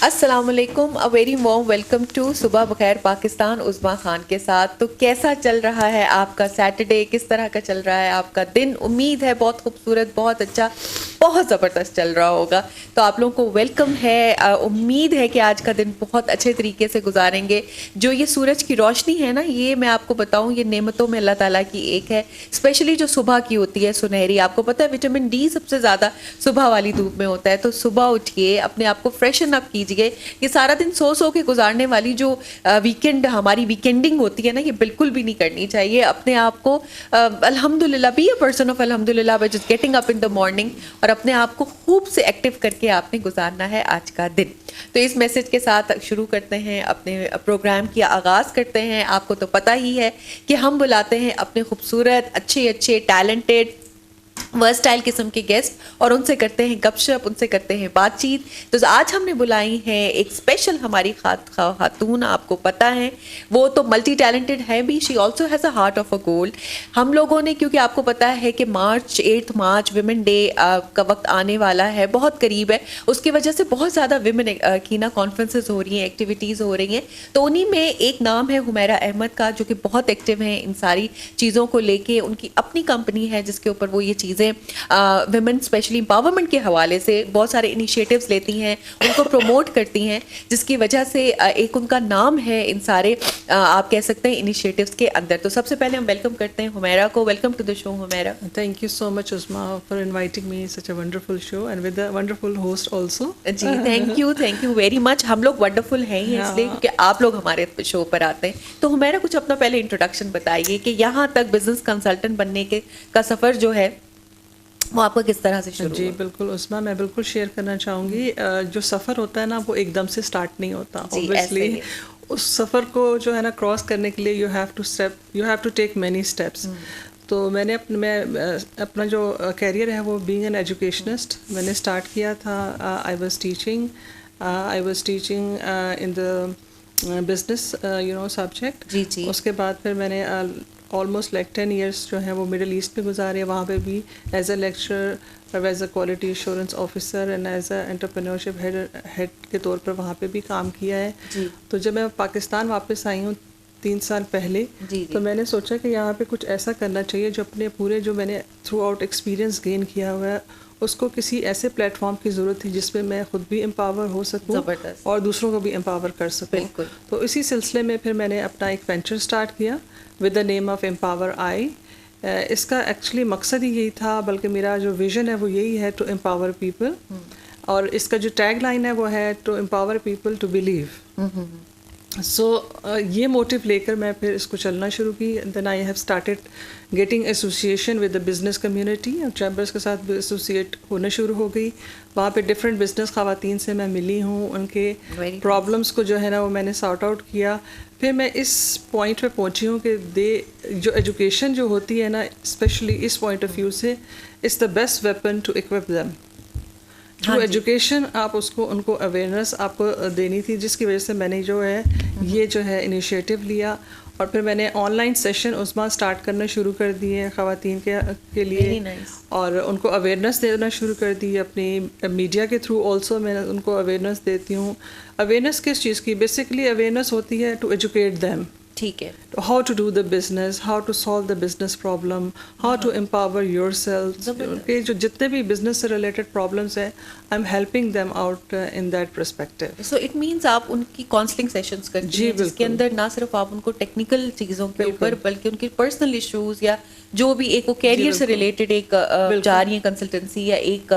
अस्सलाम वालेकुम, a very warm welcome to Subah Bakhair Pakistan उज़मा Khan के साथ। तो कैसा चल रहा है आपका सैटरडे, किस तरह का चल रहा है आपका दिन? उम्मीद है बहुत खूबसूरत, बहुत अच्छा, बहुत ज़बरदस्त चल रहा होगा। तो आप लोगों को वेलकम है। उम्मीद है कि आज का दिन बहुत अच्छे तरीके से गुजारेंगे। जो ये सूरज की रोशनी है ना, ये मैं आपको बताऊँ, ये नेमतों में अल्लाह ताला की एक है। स्पेशली जो सुबह की होती है सुनहरी, आपको पता है विटामिन डी सबसे ज़्यादा सुबह वाली धूप में होता है। तो सुबह उठिए, अपने आप को फ्रेशन अप कीजिए। ये सारा दिन सो सो के गुजारने वाली जो वीकेंड हमारी वीकेंडिंग होती है ना, ये बिल्कुल भी नहीं करनी चाहिए। अपने आप को अल्हम्दुलिल्लाह, बी अ पर्सन ऑफ अल्हम्दुलिल्लाह by just getting up in the morning, और अपने आप को खूब से एक्टिव करके आपने गुजारना है आज का दिन। तो इस मैसेज के साथ शुरू करते हैं, अपने प्रोग्राम की आगाज़ करते हैं। आपको तो पता ही है कि हम बुलाते हैं अपने खूबसूरत, अच्छे अच्छे, टैलेंटेड, वर्सटाइल किस्म के गेस्ट, और उनसे करते हैं गपशप, उनसे करते हैं बातचीत। तो आज हमने बुलाई है एक स्पेशल हमारी खातून, आपको पता है वो तो मल्टी टैलेंटेड है भी, she also has a heart of a gold. हम लोगों ने, क्योंकि आपको पता है कि 8 मार्च विमेन डे का वक्त आने वाला है, बहुत करीब है, उसकी वजह से बहुत ज़्यादा विमेन की ना कॉन्फ्रेंसेज हो रही हैं, एक्टिविटीज़ हो रही हैं। तो उन्हीं में एक नाम है हुमैरा अहमद का, जो कि बहुत एक्टिव हैं इन सारी चीज़ों को लेके। उनकी अपनी कंपनी है जिसके ऊपर वो ये चीज़ें विमेन स्पेशली एम्पावरमेंट के हवाले से बहुत सारे इनिशिएटिव्स लेती हैं, उनको प्रमोट करती हैं, जिसकी वजह से एक उनका नाम है इन सारे आप कह सकते हैं इनिशिएटिव्स के अंदर। तो सबसे पहले हम वेलकम करते हैं हुमैरा को। Welcome to the show Humaira. Thank you so much, Uzma, for inviting me such a wonderful show and with a wonderful host also. जी, थैंक यू वेरी मच। हम लोग वंडरफुल हैं ही इसलिए क्योंकि आप लोग हमारे शो पर आते हैं। तो हुमैरा, कुछ अपना पहले इंट्रोडक्शन बताइए कि यहाँ तक बिजनेस कंसल्टेंट बनने के का सफ़र जो है वो आपका किस तरह से शुरू जी हुआ? बिल्कुल उस्मा, मैं बिल्कुल शेयर करना चाहूँगी। जो सफ़र होता है ना, वो एकदम से स्टार्ट नहीं होता। ऑब्वियसली उस सफ़र को जो है ना क्रॉस करने के लिए you have to take many steps. तो मैं अपना जो कैरियर है वो बीइंग एन एजुकेशनिस्ट मैंने स्टार्ट किया था। I was teaching in the business subject. जी। उसके बाद फिर मैंने ऑलमोस्ट लाइक 10 ईयर्स जो है वो मिडल ईस्ट में गुजारे। वहाँ पे भी as a lecturer, as a quality assurance officer and as a entrepreneurship head के तौर पर वहाँ पे भी काम किया है। जी। तो जब मैं पाकिस्तान वापस आई हूँ 3 साल पहले, तो मैंने सोचा कि यहाँ पे कुछ ऐसा करना चाहिए जो अपने पूरे जो मैंने थ्रू आउट एक्सपीरियंस गेन किया हुआ है उसको किसी ऐसे प्लेटफॉर्म की ज़रूरत थी जिसमें मैं खुद भी एम्पावर हो सकूं और दूसरों को भी एम्पावर कर सकूं। तो इसी सिलसिले में फिर मैंने अपना एक वेंचर स्टार्ट किया with the name of empower I. इसका एक्चुअली मकसद ही यही था, बल्कि मेरा जो विज़न है वो यही है, टू एम्पावर पीपल। और इसका जो टैग लाइन है वो है to empower people to believe. So ये मोटिव लेकर मैं फिर इसको चलना शुरू की। Then I have started getting association with the business community, और चैम्बर्स के साथ एसोसिएट होना शुरू हो गई। वहाँ पे डिफरेंट बिजनेस ख़वातीन से मैं मिली हूँ, उनके प्रॉब्लम्स को जो है ना वो मैंने सॉर्ट आउट किया। फिर मैं इस पॉइंट पे पहुँची हूँ कि जो एजुकेशन जो होती है ना, स्पेशली इस पॉइंट ऑफ व्यू से, is the best weapon to equip them. Through education आप उनको अवेयरनेस आपको देनी थी, जिसकी वजह से मैंने जो है ये जो है इनिशिएटिव लिया। और फिर मैंने ऑनलाइन सेशन उसमें स्टार्ट करना शुरू कर दिए ख़वातीन के लिए, और उनको अवेयरनेस देना शुरू कर दी। अपनी मीडिया के थ्रू ऑल्सो मैं उनको अवेयरनेस देती हूँ। अवेयरनेस किस चीज़ की? बेसिकली अवेयरनेस होती है टू एजुकेट दैम, ठीक है, how to do the business, how to solve the business problem, how to empower yourself. उनके जो जितने भी बिजनेस से रिलेटेड प्रॉब्लम्स हैं, I am helping them out in that perspective. So it means आप उनकी काउंसलिंग सेशंस करती हैं, जिसके अंदर ना सिर्फ आप उनको टेक्निकल चीज़ों के ऊपर, बल्कि उनके पर्सनल इश्यूज या जो भी एक वो कैरियर से रिलेटेड एक जा रही है कंसल्टेंसी या एक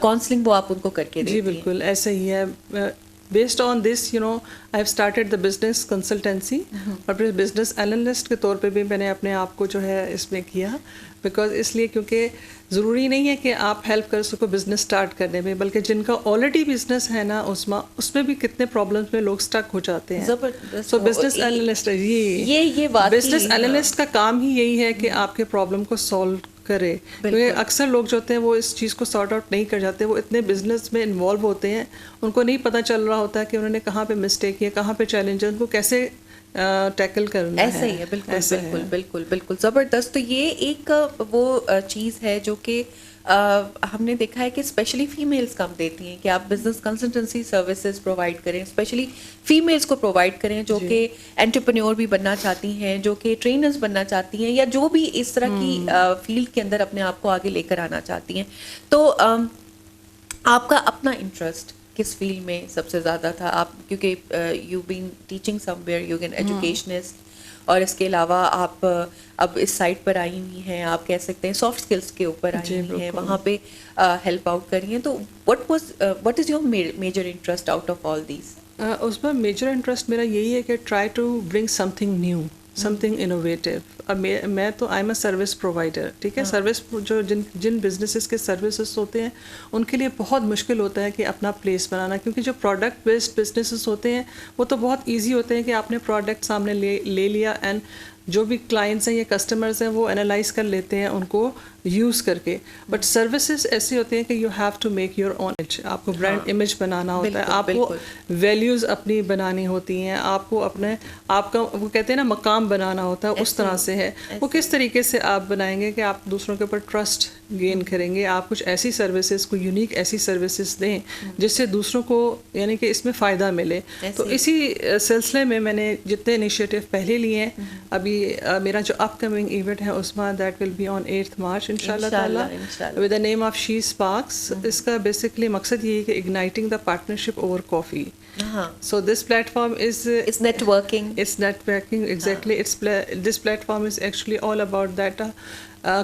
काउंसलिंग, वो आप उनको करके देती हैं। जी बिल्कुल ऐसा ही है। Based on this I have started the business consultancy, और फिर बिजनेस एनालिस्ट के तौर पे भी मैंने अपने आप को जो है इसमें किया। बिकॉज इसलिए क्योंकि ज़रूरी नहीं है कि आप हेल्प कर सको बिज़नेस स्टार्ट करने में, बल्कि जिनका ऑलरेडी बिजनेस है ना उसमें भी कितने प्रॉब्लम्स में लोग स्टक हो जाते हैं। सो बिजनेस एनालिस्ट ये बिजनेस एनालिस्ट का काम ही यही है कि आपके प्रॉब्लम को सॉल्व करे। क्योंकि अक्सर लोग जो होते हैं वो इस चीज़ को सॉर्ट आउट नहीं कर जाते, वो इतने बिजनेस में इन्वॉल्व होते हैं, उनको नहीं पता चल रहा होता कि उन्होंने कहाँ पे मिस्टेक किया, कहाँ पे चैलेंज है, उनको कैसे टैकल करना है। ऐसा ही है, बिल्कुल ज़बरदस्त। तो ये एक वो चीज़ है जो कि हमने देखा है कि स्पेशली फीमेल्स कम देती हैं कि आप बिजनेस कंसल्टेंसी सर्विसेज प्रोवाइड करें, स्पेशली फीमेल्स को प्रोवाइड करें जो कि एंटरप्रेन्योर भी बनना चाहती हैं, जो कि ट्रेनर्स बनना चाहती हैं, या जो भी इस तरह की फील्ड के अंदर अपने आप को आगे लेकर आना चाहती हैं। तो आपका अपना इंटरेस्ट किस फील्ड में सबसे ज़्यादा था? आप क्योंकि you been teaching somewhere, you can educationist, और इसके अलावा आप अब इस साइट पर आई हुई हैं, आप कह सकते हैं सॉफ्ट स्किल्स के ऊपर आई हुई हैं, वहाँ पे हेल्प आउट कर रही हैं। तो what is your major interest out of all these? उसमें मेजर इंटरेस्ट मेरा यही है कि try to bring something new, something innovative. अब मैं तो I am a service provider, ठीक है। सर्विस जो जिन बिजनेसेस के सर्विसेज होते हैं उनके लिए बहुत मुश्किल होता है कि अपना प्लेस बनाना, क्योंकि जो प्रोडक्ट बेस्ड बिजनेसेस होते हैं वो तो बहुत इजी होते हैं कि आपने प्रोडक्ट सामने ले लिया एंड जो भी क्लाइंट्स हैं या कस्टमर्स हैं वो एनालाइज कर लेते हैं उनको यूज़ करके। बट सर्विसेज ऐसी होती हैं कि you have to make your own image, आपको ब्रांड इमेज बनाना होता है, आपको वैल्यूज़ अपनी बनानी होती हैं, आपको अपने आपका वो कहते हैं ना मकाम बनाना होता है, उस तरह से है। वो किस तरीके से आप बनाएंगे कि आप दूसरों के ऊपर ट्रस्ट गेन करेंगे, आप कुछ ऐसी सर्विसेज को यूनिक ऐसी सर्विसेज दें जिससे दूसरों को यानी कि इसमें फ़ायदा मिले। तो इसी सिलसिले में मैंने जितने इनिशिएटिव पहले लिए हैं, अभी मेरा जो अपकमिंग इवेंट है उसमें that will be on 8th March इंशाल्लाह ताला with the name of she sparks. इसका बेसिकली मकसद ये है कि igniting the partnership over coffee. So this platform is networking. It's networking, exactly. This platform is actually all about that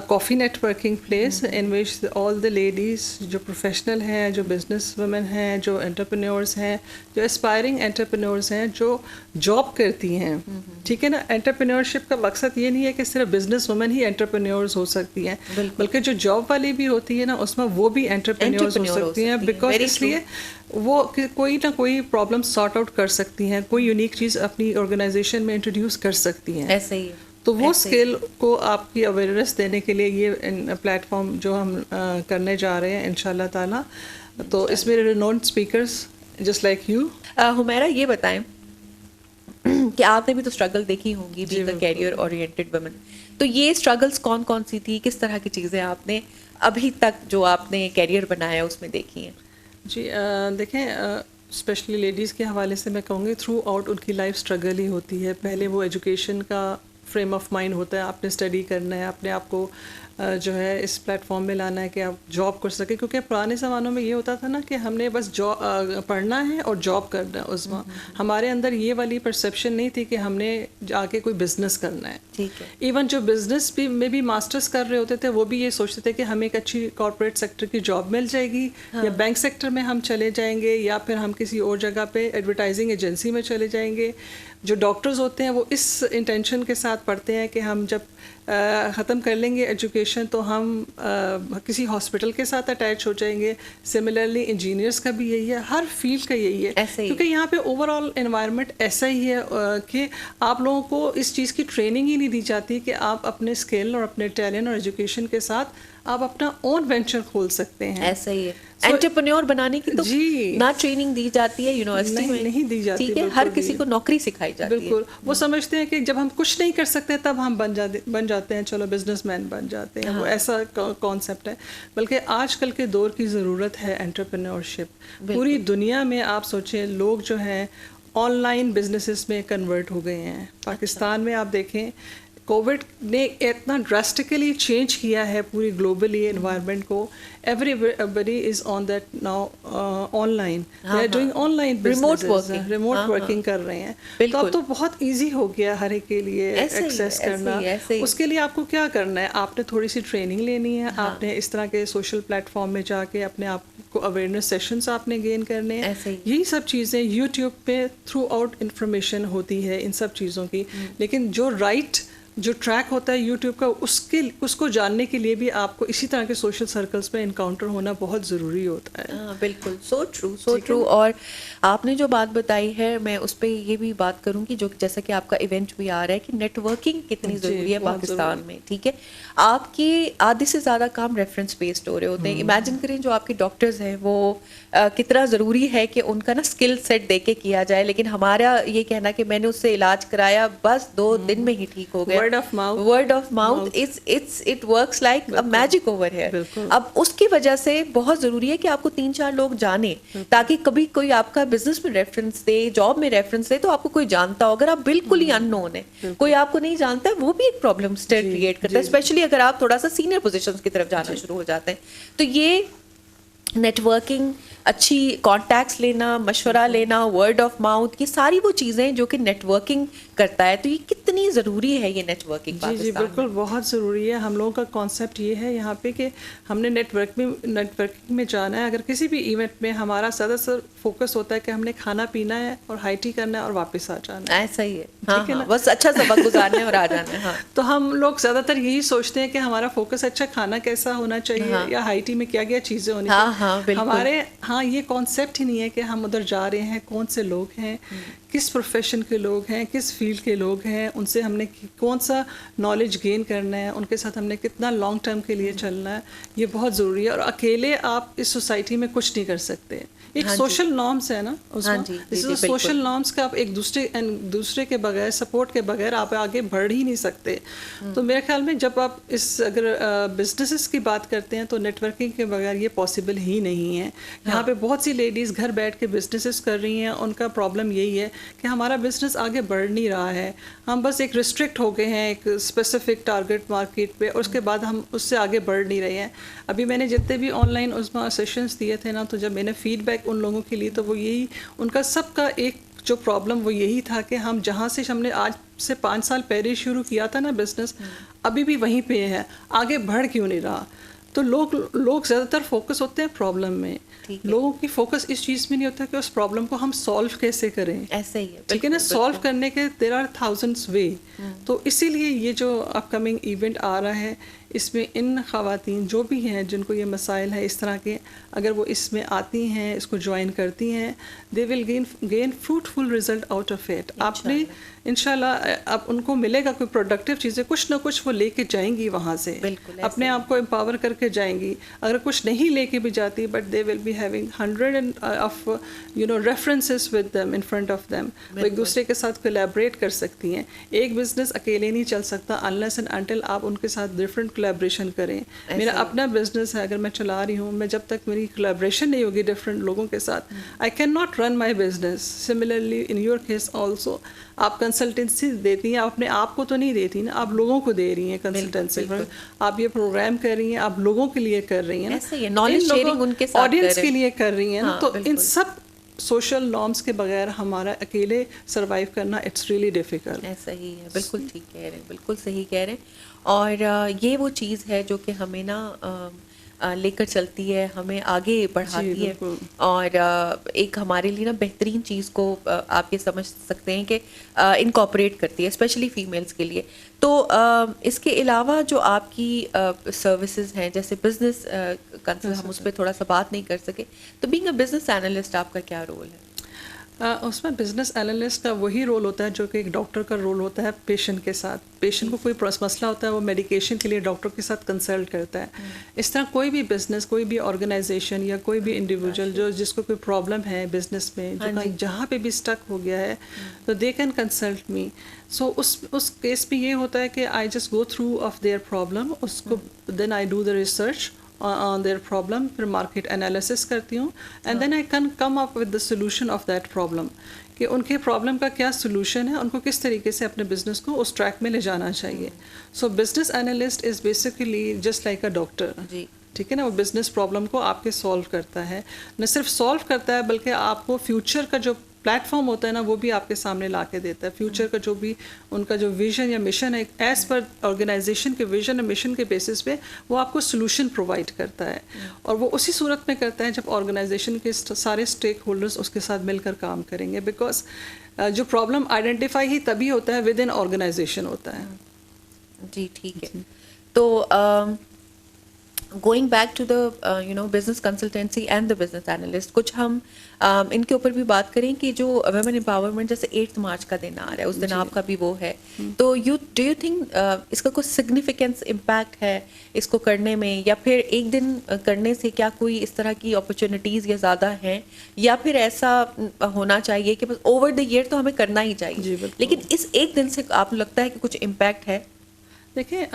coffee networking place in which all the ladies जो professional हैं, जो business women हैं, जो entrepreneurs हैं, जो aspiring entrepreneurs हैं, जो job करती हैं, ठीक है ना। entrepreneurship का मकसद ये नहीं है कि सिर्फ business women ही entrepreneurs हो सकती हैं, बल्कि जो job वाली भी होती है ना उसमें वो भी entrepreneurs हो सकती हैं, because इसलिए वो कोई ना कोई प्रॉब्लम सॉर्ट आउट कर सकती हैं, कोई यूनिक चीज़ अपनी ऑर्गेनाइजेशन में इंट्रोड्यूस कर सकती हैं। ऐसे ही तो वो स्किल को आपकी अवेयरनेस देने के लिए ये प्लेटफॉर्म जो हम करने जा रहे हैं इंशाल्लाह ताला। तो इसमें renowned speakers just like you. Humaira, ये बताएं कि आपने भी तो स्ट्रगल देखी होंगी being a career oriented woman, तो ये स्ट्रगल्स कौन कौन सी थी, किस तरह की चीज़ें आपने अभी तक जो आपने कैरियर बनाया उसमें देखी हैं? जी देखें, स्पेशली लेडीज़ के हवाले से मैं कहूँगी थ्रू आउट उनकी लाइफ स्ट्रगल ही होती है। पहले वो एजुकेशन का फ्रेम ऑफ माइंड होता है, आपने स्टडी करना है, अपने आप को जो है इस प्लेटफॉर्म में लाना है कि आप जॉब कर सकें, क्योंकि पुराने ज़मानों में ये होता था ना कि हमने बस जॉब पढ़ना है और जॉब करना है। उसमें हमारे अंदर ये वाली परसेप्शन नहीं थी कि हमने जाके कोई बिज़नेस करना है। ठीक है। इवन जो बिज़नेस भी में भी मास्टर्स कर रहे होते थे वो भी ये सोचते थे कि हमें एक अच्छी कॉर्पोरेट सेक्टर की जॉब मिल जाएगी, या बैंक सेक्टर में हम चले जाएंगे, या फिर हम किसी और जगह पे एडवर्टाइजिंग एजेंसी में चले जाएंगे। जो डॉक्टर्स होते हैं वो इस इंटेंशन के साथ पढ़ते हैं कि हम जब ख़त्म कर लेंगे एजुकेशन तो हम किसी हॉस्पिटल के साथ अटैच हो जाएंगे। सिमिलरली इंजीनियर्स का भी यही है, हर फील्ड का यही है, क्योंकि यहाँ पे ओवरऑल एनवायरनमेंट ऐसा ही है कि आप लोगों को इस चीज़ की ट्रेनिंग ही नहीं दी जाती कि आप अपने स्किल और अपने टैलेंट और एजुकेशन के साथ आप अपना ओन वेंचर खोल सकते हैं। ऐसा ही है। एंटरप्रेन्योर बनाने की तो ना ट्रेनिंग दी जाती है यूनिवर्सिटी में, नहीं दी जाती, ठीक है, हर किसी को नौकरी सिखाई जाती है। बिल्कुल, वो समझते हैं कि जब हम कुछ नहीं कर सकते तब हम बन जाते हैं, चलो बिजनेसमैन बन जाते हैं। वो ऐसा कॉन्सेप्ट है, बल्कि आजकल के दौर की ज़रूरत है एंटरप्रेन्योरशिप। पूरी दुनिया में आप सोचें लोग जो हैं ऑनलाइन बिजनेसेस में कन्वर्ट हो गए हैं। पाकिस्तान में आप देखें कोविड ने इतना ड्रास्टिकली चेंज किया है पूरी ग्लोबली एनवायरनमेंट को। Everybody is on that now online, they are doing online remote working कर रहे हैं। तो अब तो बहुत इजी हो गया हर एक के लिए एक्सेस करना। उसके लिए आपको क्या करना है, आपने थोड़ी सी ट्रेनिंग लेनी है, आपने इस तरह के सोशल प्लेटफॉर्म में जाके अपने आप को अवेयरनेस सेशंस आपने गेन करने हैं। यही सब चीज़ें यूट्यूब पे थ्रू आउट इंफॉर्मेशन होती है इन सब चीज़ों की, लेकिन जो राइट जो ट्रैक होता है यूट्यूब का उसको जानने के लिए भी आपको इसी तरह के सोशल सर्कल्स में इनकाउंटर होना बहुत ज़रूरी होता है। बिल्कुल, सो ट्रू। और आपने जो बात बताई है मैं उस पर ये भी बात करूँगी, जो जैसा कि आपका इवेंट भी आ रहा है कि नेटवर्किंग कितनी ज़रूरी है पाकिस्तान में, ठीक है। आपके आधे से ज़्यादा काम रेफरेंस बेस्ड हो रहे होते हैं। इमेजिन करें जो आपके डॉक्टर्स हैं वो कितना ज़रूरी है कि उनका ना स्किल सेट दे के किया जाए, लेकिन हमारा ये कहना कि मैंने उससे इलाज कराया बस 2 दिन में ही ठीक हो गया, word of mouth it works like a magic over here. अब उसकी वजह से बहुत जरूरी है कि आपको 3-4 लोग जाने, ताकि कभी कोई आपका बिजनेस में रेफरेंस दे, जॉब में रेफरेंस दे, तो आपको कोई जानता हो। अगर आप बिल्कुल ही अननोन है, कोई आपको नहीं जानता है, वो भी एक प्रॉब्लम स्टेट क्रिएट करता है, स्पेशली अगर आप थोड़ा सा सीनियर पोजीशंस की तरफ जाना शुरू हो जाते हैं। तो ये नेटवर्किंग, अच्छी कॉन्टैक्ट्स लेना, मशवरा लेना, वर्ड ऑफ माउथ, ये सारी वो चीज़ें जो कि नेटवर्किंग करता है। तो ये कितनी ज़रूरी है ये नेटवर्किंग? जी बिल्कुल बहुत ज़रूरी है। हम लोगों का कॉन्सेप्ट ये है यहाँ पे कि हमने नेटवर्किंग में जाना है। अगर किसी भी इवेंट में हमारा ज़्यादातर फोकस होता है कि हमने खाना पीना है और हाई टी करना है और वापस आ जाना है। ऐसा ही है, ठीक है ना, बस अच्छा सबक गुजारना है और आ जाना है। हाँ। तो हम लोग ज़्यादातर यही सोचते हैं कि हमारा फोकस अच्छा खाना कैसा होना चाहिए, या हाई टी में क्या क्या चीज़ें होनी चाहिए। हमारे ये कॉन्सेप्ट ही नहीं है कि हम उधर जा रहे हैं, कौन से लोग हैं, किस प्रोफेशन के लोग हैं, किस फील्ड के लोग हैं, उनसे हमने कौन सा नॉलेज गेन करना है, उनके साथ हमने कितना लॉन्ग टर्म के लिए चलना है, ये बहुत ज़रूरी है। और अकेले आप इस सोसाइटी में कुछ नहीं कर सकते। एक सोशल नॉर्म्स है ना उसमें, सोशल नॉर्म्स का आप एक दूसरे के बगैर, सपोर्ट के बगैर आप आगे बढ़ ही नहीं सकते। तो मेरे ख्याल में जब आप अगर बिजनेसेस की बात करते हैं तो नेटवर्किंग के बगैर ये पॉसिबल ही नहीं है। यहाँ पे बहुत सी लेडीज़ घर बैठ के बिजनेसेस कर रही हैं, उनका प्रॉब्लम यही है कि हमारा बिजनेस आगे बढ़ नहीं रहा है, हम बस एक रिस्ट्रिक्ट हो गए हैं एक स्पेसिफिक टारगेट मार्केट पे, और उसके बाद हम उससे आगे बढ़ नहीं रहे हैं। अभी मैंने जितने भी ऑनलाइन उसमें सेशंस दिए थे ना, तो जब मैंने फीडबैक उन लोगों के लिए, तो वो यही उनका सबका एक जो प्रॉब्लम वो यही था कि हम जहाँ से हमने आज से 5 साल पहले शुरू किया था ना बिजनेस, अभी भी वहीं पे है, आगे बढ़ क्यों नहीं रहा। तो लोग ज़्यादातर फोकस होते हैं प्रॉब्लम में, लोगों की फोकस इस चीज़ में नहीं होता कि उस प्रॉब्लम को हम सॉल्व कैसे करें। ऐसे ही है, ठीक है ना, सॉल्व करने के देयर आर थाउजेंड्स वे। तो इसीलिए ये जो अपकमिंग इवेंट आ रहा है, इसमें इन ख़वातीन जो भी हैं जिनको ये मसाइल है इस तरह के, अगर वो इसमें आती हैं, इसको ज्वाइन करती हैं, they will gain fruitful result out of it. आपने इंशाल्लाह अब उनको मिलेगा कोई प्रोडक्टिव चीज़ें, कुछ ना कुछ वो लेके जाएंगी वहाँ से, अपने आप को एम्पावर करके जाएंगी। अगर कुछ नहीं लेके भी जाती, but they will be having 100 of references with them in front of them. वो एक दूसरे के साथ कोलैबोरेट कर सकती हैं। एक बिजनेस अकेले नहीं चल सकता अनलेस एंड अनटिल आप उनके साथ डिफरेंट कोलैबोरेशन करें। मेरा अपना बिजनेस है, अगर मैं चला रही हूँ, मैं जब तक मेरी कोलैबोरेशन नहीं होगी डिफरेंट लोगों के साथ, I can not run my business. Similarly in your case also, आप कंसल्टेंसी देती हैं, आप अपने आप को तो नहीं देती ना, आप लोगों को दे रही हैं कंसल्टेंसी। आप ये प्रोग्राम कर रही हैं, आप लोगों के लिए कर रही हैं ना, नॉलेज शेयरिंग उनके साथ, ऑडियंस के लिए कर रही हैं। तो इन सब सोशल नॉर्म्स के बगैर हमारा अकेले सरवाइव करना इट्स रियली डिफिकल्ट। ऐसा ही है, बिल्कुल ठीक कह रहे हैं, बिल्कुल सही कह रहे हैं। और ये वो चीज़ है जो कि हमें ना लेकर चलती है, हमें आगे बढ़ाती है, और एक हमारे लिए ना बेहतरीन चीज़ को आप ये समझ सकते हैं कि इनकॉर्पोरेट करती है, स्पेशली फीमेल्स के लिए। तो इसके अलावा जो आपकी सर्विसेज हैं, जैसे बिजनेस कंसल्ट, हम उस पर थोड़ा सा बात नहीं कर सके, तो बीइंग अ बिजनेस एनालिस्ट आपका क्या रोल है? उसमें बिजनेस एनालिस्ट का वही रोल होता है जो कि एक डॉक्टर का रोल होता है पेशेंट के साथ। पेशेंट को कोई मसला होता है, वो मेडिकेशन के लिए डॉक्टर के साथ कंसल्ट करता है। इस तरह कोई भी बिजनेस, कोई भी ऑर्गेनाइजेशन या कोई भी इंडिविजुअल जो जिसको कोई प्रॉब्लम है बिजनेस में, जो जहाँ पे भी स्टक हो गया है, तो दे कैन कंसल्ट मी। सो उस केस में ये होता है कि I just go through of their problem, उसको then I do the research on their problem, फिर मार्केट एनालिसिस करती हूँ, and then I can come up with the solution of that problem, कि उनके प्रॉब्लम का क्या सोल्यूशन है, उनको किस तरीके से अपने बिजनेस को उस ट्रैक में ले जाना चाहिए। सो business analyst is basically just like a doctor. ठीक है ना, वो बिजनेस प्रॉब्लम को आपके सॉल्व करता है, न सिर्फ सॉल्व करता है बल्कि आपको फ्यूचर का जो प्लेटफॉर्म होता है ना, वो भी आपके सामने ला के देता है। फ्यूचर का जो भी उनका जो विजन या मिशन है, एज पर ऑर्गेनाइजेशन के विजन और मिशन के बेसिस पे वो आपको सोल्यूशन प्रोवाइड करता है। और वो उसी सूरत में करता है जब ऑर्गेनाइजेशन के सारे स्टेक होल्डर्स उसके साथ मिलकर काम करेंगे, बिकॉज जो प्रॉब्लम आइडेंटिफाई ही तभी होता है विद इन ऑर्गेनाइजेशन होता है। जी ठीक है। तो going back to the business consultancy and the business analyst, कुछ हम इनके ऊपर भी बात करें कि जो वुमेन एम्पावरमेंट, जैसे 8 मार्च का दिन आ रहा है, उस दिन आपका भी वो है, तो डू यू थिंक इसका कुछ सिग्निफिकेंस इम्पैक्ट है इसको करने में, या फिर एक दिन करने से क्या कोई इस तरह की अपॉर्चुनिटीज़ या ज़्यादा हैं, या फिर ऐसा होना चाहिए कि बस ओवर द ईयर तो हमें करना ही चाहिए, लेकिन इस एक दिन से आपको लगता है कि कुछ इम्पैक्ट है? देखिए,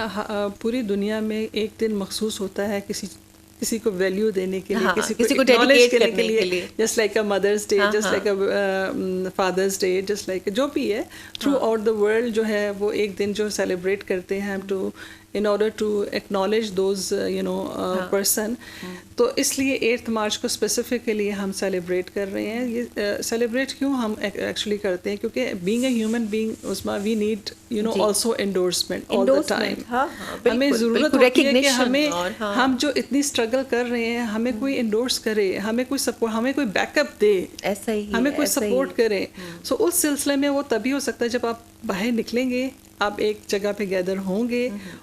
पूरी दुनिया में एक दिन मखसूस होता है किसी को वैल्यू देने के लिए, किसी को डेडिकेट करने के लिए, just like a Mother's Day, just like a Father's Day, just like जो भी है थ्रू आउट द वर्ल्ड जो है वो एक दिन जो सेलिब्रेट करते हैं to in order to acknowledge those person. तो इसलिए 8th मार्च को स्पेसिफिकली हम सेलिब्रेट कर रहे हैं. ये सेलिब्रेट क्यों हम एक्चुअली करते हैं, क्योंकि बीइंग अ ह्यूमन बीइंग उसमें we need also endorsement all the time. हमें ज़रूरत होती है कि हम जो इतनी स्ट्रगल कर रहे हैं हमें कोई इंडोर्स करे, हमें कोई सपोर्ट, हमें कोई बैकअप दे, ऐसा ही हमें कोई सपोर्ट करे. सो उस सिलसिले में वो तभी हो सकता है जब आप बाहर निकलेंगे, आप एक जगह पे गैदर होंगे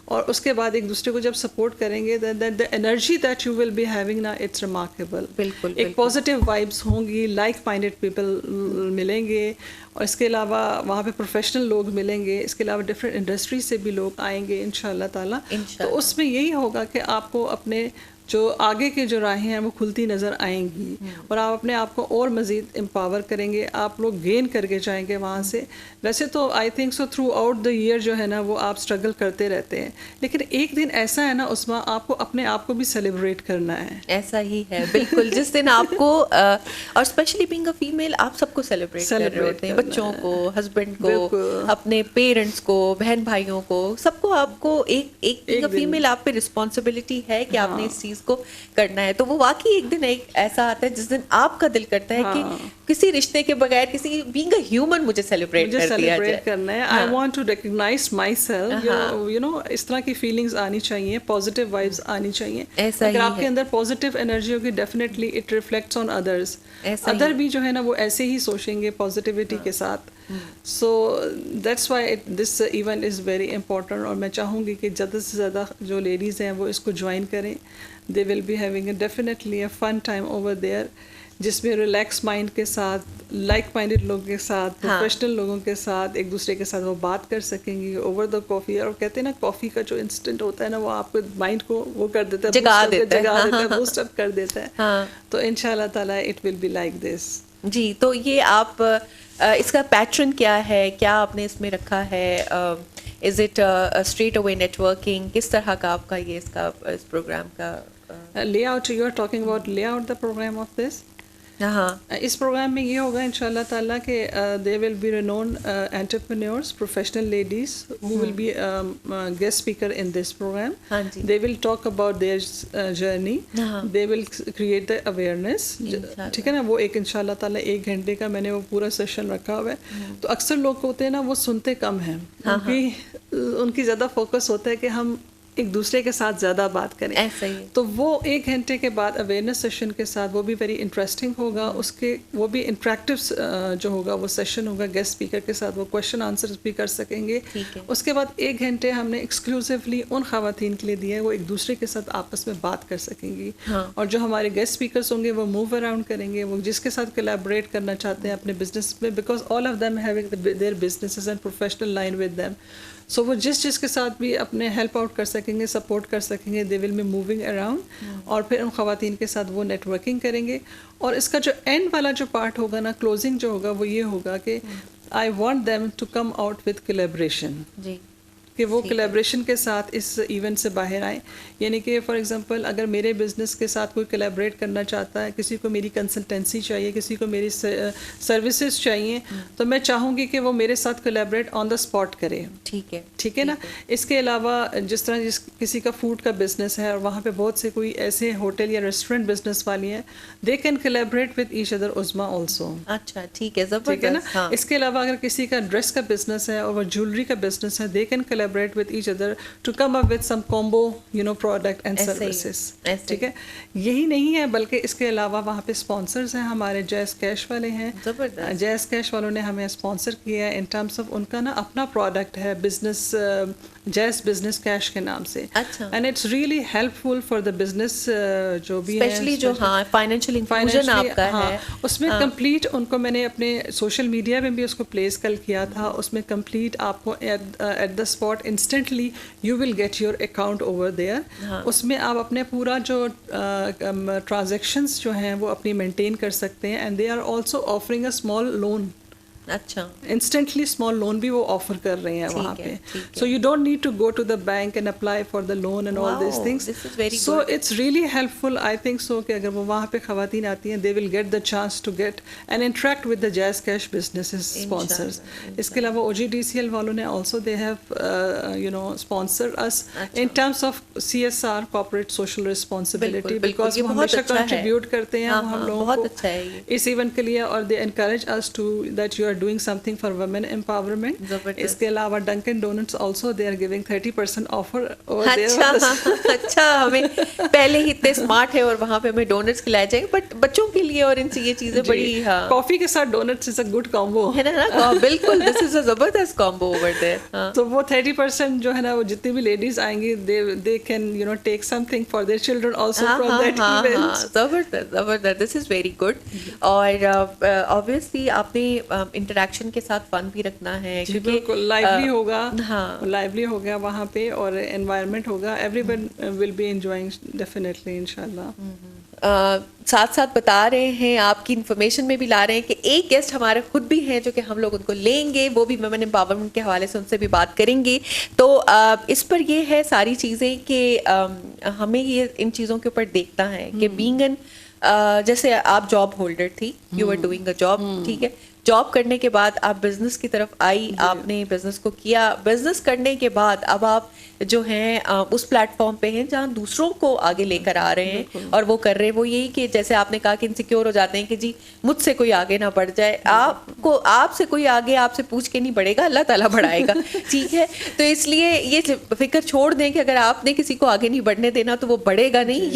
और उसके बाद एक दूसरे को जब सपोर्ट करेंगे, the energy that you will be having ना, इट्स रिमार्केबल. बिल्कुल, एक पॉजिटिव वाइब्स होंगी, लाइक माइंडेड पीपल मिलेंगे, और इसके अलावा वहाँ पे प्रोफेशनल लोग मिलेंगे, इसके अलावा डिफरेंट इंडस्ट्री से भी लोग आएंगे इंशाल्लाह ताला. तो उसमें यही होगा कि आपको अपने जो आगे के जो राहें हैं वो खुलती नज़र आएंगी और आप अपने आप को और मज़ीद एम्पावर करेंगे, आप लोग गेन करके जाएंगे वहाँ से. वैसे तो आई think so through out the year जो है ना वो आप स्ट्रगल करते रहते हैं, लेकिन एक दिन ऐसा है ना उसमें आपको अपने आप को भी सेलिब्रेट करना है. ऐसा ही है बिल्कुल. जिस दिन आपको और स्पेशली बीइंग अ फीमेल आप सबको सेलिब्रेट कर रहे होते हैं, बच्चों को, हस्बैंड को, अपने पेरेंट्स को, बहन भाइयों को, सबको आपको एक फीमेल आप पे रिस्पॉन्सिबिलिटी है कि आपने इस चीज़ को करना है. तो वो वाकई एक दिन एक ऐसा आता है जिस दिन आपका दिल करता है कि किसी रिश्ते के बगैर, किसी बीइंग अ ह्यूमन मुझे सेलिब्रेट करना है. I want to recognise my self, you know, इस तरह की फीलिंग्स आनी चाहिए, पॉजिटिव वाइब्स आनी चाहिए. अगर आपके अंदर पॉजिटिव एनर्जी होगी definitely it reflects on others. Other भी जो है ना वो ऐसे ही सोचेंगे पॉजिटिविटी के साथ. So that's why this event is very important. और मैं चाहूँगी कि ज़्यादा से ज़्यादा जो लेडीज़ हैं वो इसको ज्वाइन करें. They will be having definitely a fun time over there, जिसमें रिलैक्स माइंड के साथ, लाइक माइंडेड लोगों के साथ, प्रोफेशनल लोगों के साथ एक दूसरे के साथ वो बात कर सकेंगी ओवर द कॉफ़ी. और कहते हैं ना कॉफ़ी का जो इंस्टेंट होता है ना वो आपको माइंड को वो कर देता है, जगा देता है, बूस्ट अप कर देता है. तो इंशाल्लाह ताला it will be like this. जी, तो ये आप इसका पैटर्न क्या है, क्या आपने इसमें रखा है? Is it straight away networking, किस तरह का आपका ये इस प्रोग्राम का layout? You are talking about layout the programme of this. इस प्रोग्राम में ये होगा इंशाल्लाह ताला कि they will be renowned entrepreneurs, professional ladies who will be guest speaker in this programme. They will talk about their journey, they will create the awareness. ठीक है ना. वो एक इंशाल्लाह ताला 1 घंटे का मैंने वो पूरा सेशन रखा हुआ है. तो अक्सर लोग होते हैं ना वो सुनते कम हैं, उनकी ज़्यादा फोकस होता है कि हम एक दूसरे के साथ ज़्यादा बात करें. ऐसा ही. तो वो 1 घंटे के बाद अवेयरनेस सेशन के साथ वो भी वेरी इंटरेस्टिंग होगा. उसके वो भी इंटरेक्टिव जो होगा वो सेशन होगा. गेस्ट स्पीकर के साथ वो क्वेश्चन आंसर्स भी कर सकेंगे. उसके बाद 1 घंटे हमने एक्सक्लूसिवली उन खवातीन के लिए दिए हैं वो एक दूसरे के साथ आपस में बात कर सकेंगी. और जो हमारे गेस्ट स्पीकर्स होंगे वो मूव अराउंड करेंगे, वो जिसके साथ कोलैबोरेट करना चाहते हैं अपने बिजनेस में, because all of them having their businesses and professional line with them. So वो जिसके साथ भी अपने हेल्प आउट कर सकेंगे, सपोर्ट कर सकेंगे, दे विल बी मूविंग अराउंड. और फिर उन खवातीन के साथ वो नेटवर्किंग करेंगे. और इसका जो एंड वाला जो पार्ट होगा ना, क्लोजिंग जो होगा वो ये होगा कि I want them to come out with collaboration, कि वो कोलैबोरेशन के साथ इस इवेंट से बाहर आए. यानी कि फॉर एग्जांपल अगर मेरे बिज़नेस के साथ कोई कोलैबोरेट करना चाहता है, किसी को मेरी कंसल्टेंसी चाहिए, किसी को मेरी सर्विसेज चाहिए, तो मैं चाहूँगी कि वो मेरे साथ कोलैबोरेट ऑन द स्पॉट करे. ठीक है ना. इसके अलावा जिस तरह किसी का फूड का बिजनेस है और वहाँ पे बहुत से कोई ऐसे होटल या रेस्टोरेंट बिजनेस वाली हैं, they can collaborate with each other उज़मा also. अच्छा, ठीक है, ठीक है ना. इसके अलावा अगर किसी का ड्रेस का बिजनेस है और वो ज्वेलरी का बिजनेस है, they can collaborate with each other to come up with some combo, you know, product and services. ठीक है, यही नहीं है बल्कि इसके अलावा वहाँ पे स्पॉन्सर्स हैं हमारे, जैज़ कैश वाले हैं, जैज़ कैश वालों ने हमें स्पॉन्सर किया है इन टर्म्स ऑफ उनका ना अपना प्रोडक्ट है बिजनेस, जैज़ बिजनेस कैश के नाम से, and it's really helpful for the business जो भी है, स्पेशली जो हाँ फाइनेंशियल इंक्लूजन आपका है उसमें कंप्लीट उनको मैंने अपने सोशल मीडिया में भी उसको प्लेस कल किया था, उसमें कंप्लीट आपको at the spot instantly you will get your account over there, उसमें आप अपने पूरा जो ट्रांजैक्शंस जो हैं वो अपनी मेंटेन कर सकते हैं, and they are also offering a small loan, अच्छा इंस्टेंटली स्मॉल लोन भी वो ऑफर कर रहे हैं वहाँ पे, so you don't need to go to the bank and apply for the loan and all this things, so it's really helpful, I think so कि अगर वो वहाँ पे खवातीन आती हैं they will get the chance to get and interact with the Jazz cash businesses sponsors. इसके अलावा OGDCL वालों ने also they have you know sponsor us in terms of CSR corporate social responsibility, because वो हमेशा contribute करते हैं हम लोगों को इस इवेंट के लिए, और they encourage us to that you doing something for women empowerment. इसके अलावा Dunkin Donuts also they are giving 30% offer over there. अच्छा हमें पहले ही इतने स्मार्ट है और वहाँ पे हमें डोनट्स खिलाए जाएंगे, बट बच्चों के लिए और इनसे ये चीजें बड़ी, हाँ कॉफी के साथ doughnuts is a good combo है ना, बिल्कुल दिस इज अ जबरदस्त कॉम्बो ओवर देयर। तो वो 30% जो है ना, वो जितनी भी लेडीज आएंगी they can you know take something for their children also from that event. जबरदस्त, दिस इज वेरी गुड। और ऑब्वियसली आपने इंटरेक्शन के साथ फन भी रखना है, क्योंकि लाइवली होगा, हाँ लाइवली होगा वहाँ पे, और एनवायरनमेंट होगा, everyone will be enjoying definitely इंशाल्लाह। साथ साथ बता रहे हैं, आपकी इन्फॉर्मेशन में भी ला रहे हैं कि एक गेस्ट हमारे खुद भी हैं जो कि हम लोग उनको लेंगे, वो भी वुमेन एम्पावरमेंट के हवाले से उनसे भी बात करेंगे। तो इस पर ये है सारी चीज़ें कि हमें ये इन चीज़ों के ऊपर देखना है कि बीइंग एन, जैसे आप जॉब होल्डर थी, you are doing a job, ठीक है, जॉब करने के बाद आप बिजनेस की तरफ आई, आपने बिजनेस को किया, बिजनेस करने के बाद अब आप जो हैं उस प्लेटफॉर्म पे हैं जहाँ दूसरों को आगे लेकर आ रहे हैं, और वो कर रहे हैं वो यही कि जैसे आपने कहा कि इनसिक्योर हो जाते हैं कि जी मुझसे कोई आगे ना बढ़ जाए, आपको आपसे कोई आगे आपसे पूछ के नहीं बढ़ेगा, अल्लाह ताला बढ़ाएगा, ठीक है। तो इसलिए ये फिक्र छोड़ दें कि अगर आपने किसी को आगे नहीं बढ़ने देना तो वो बढ़ेगा नहीं,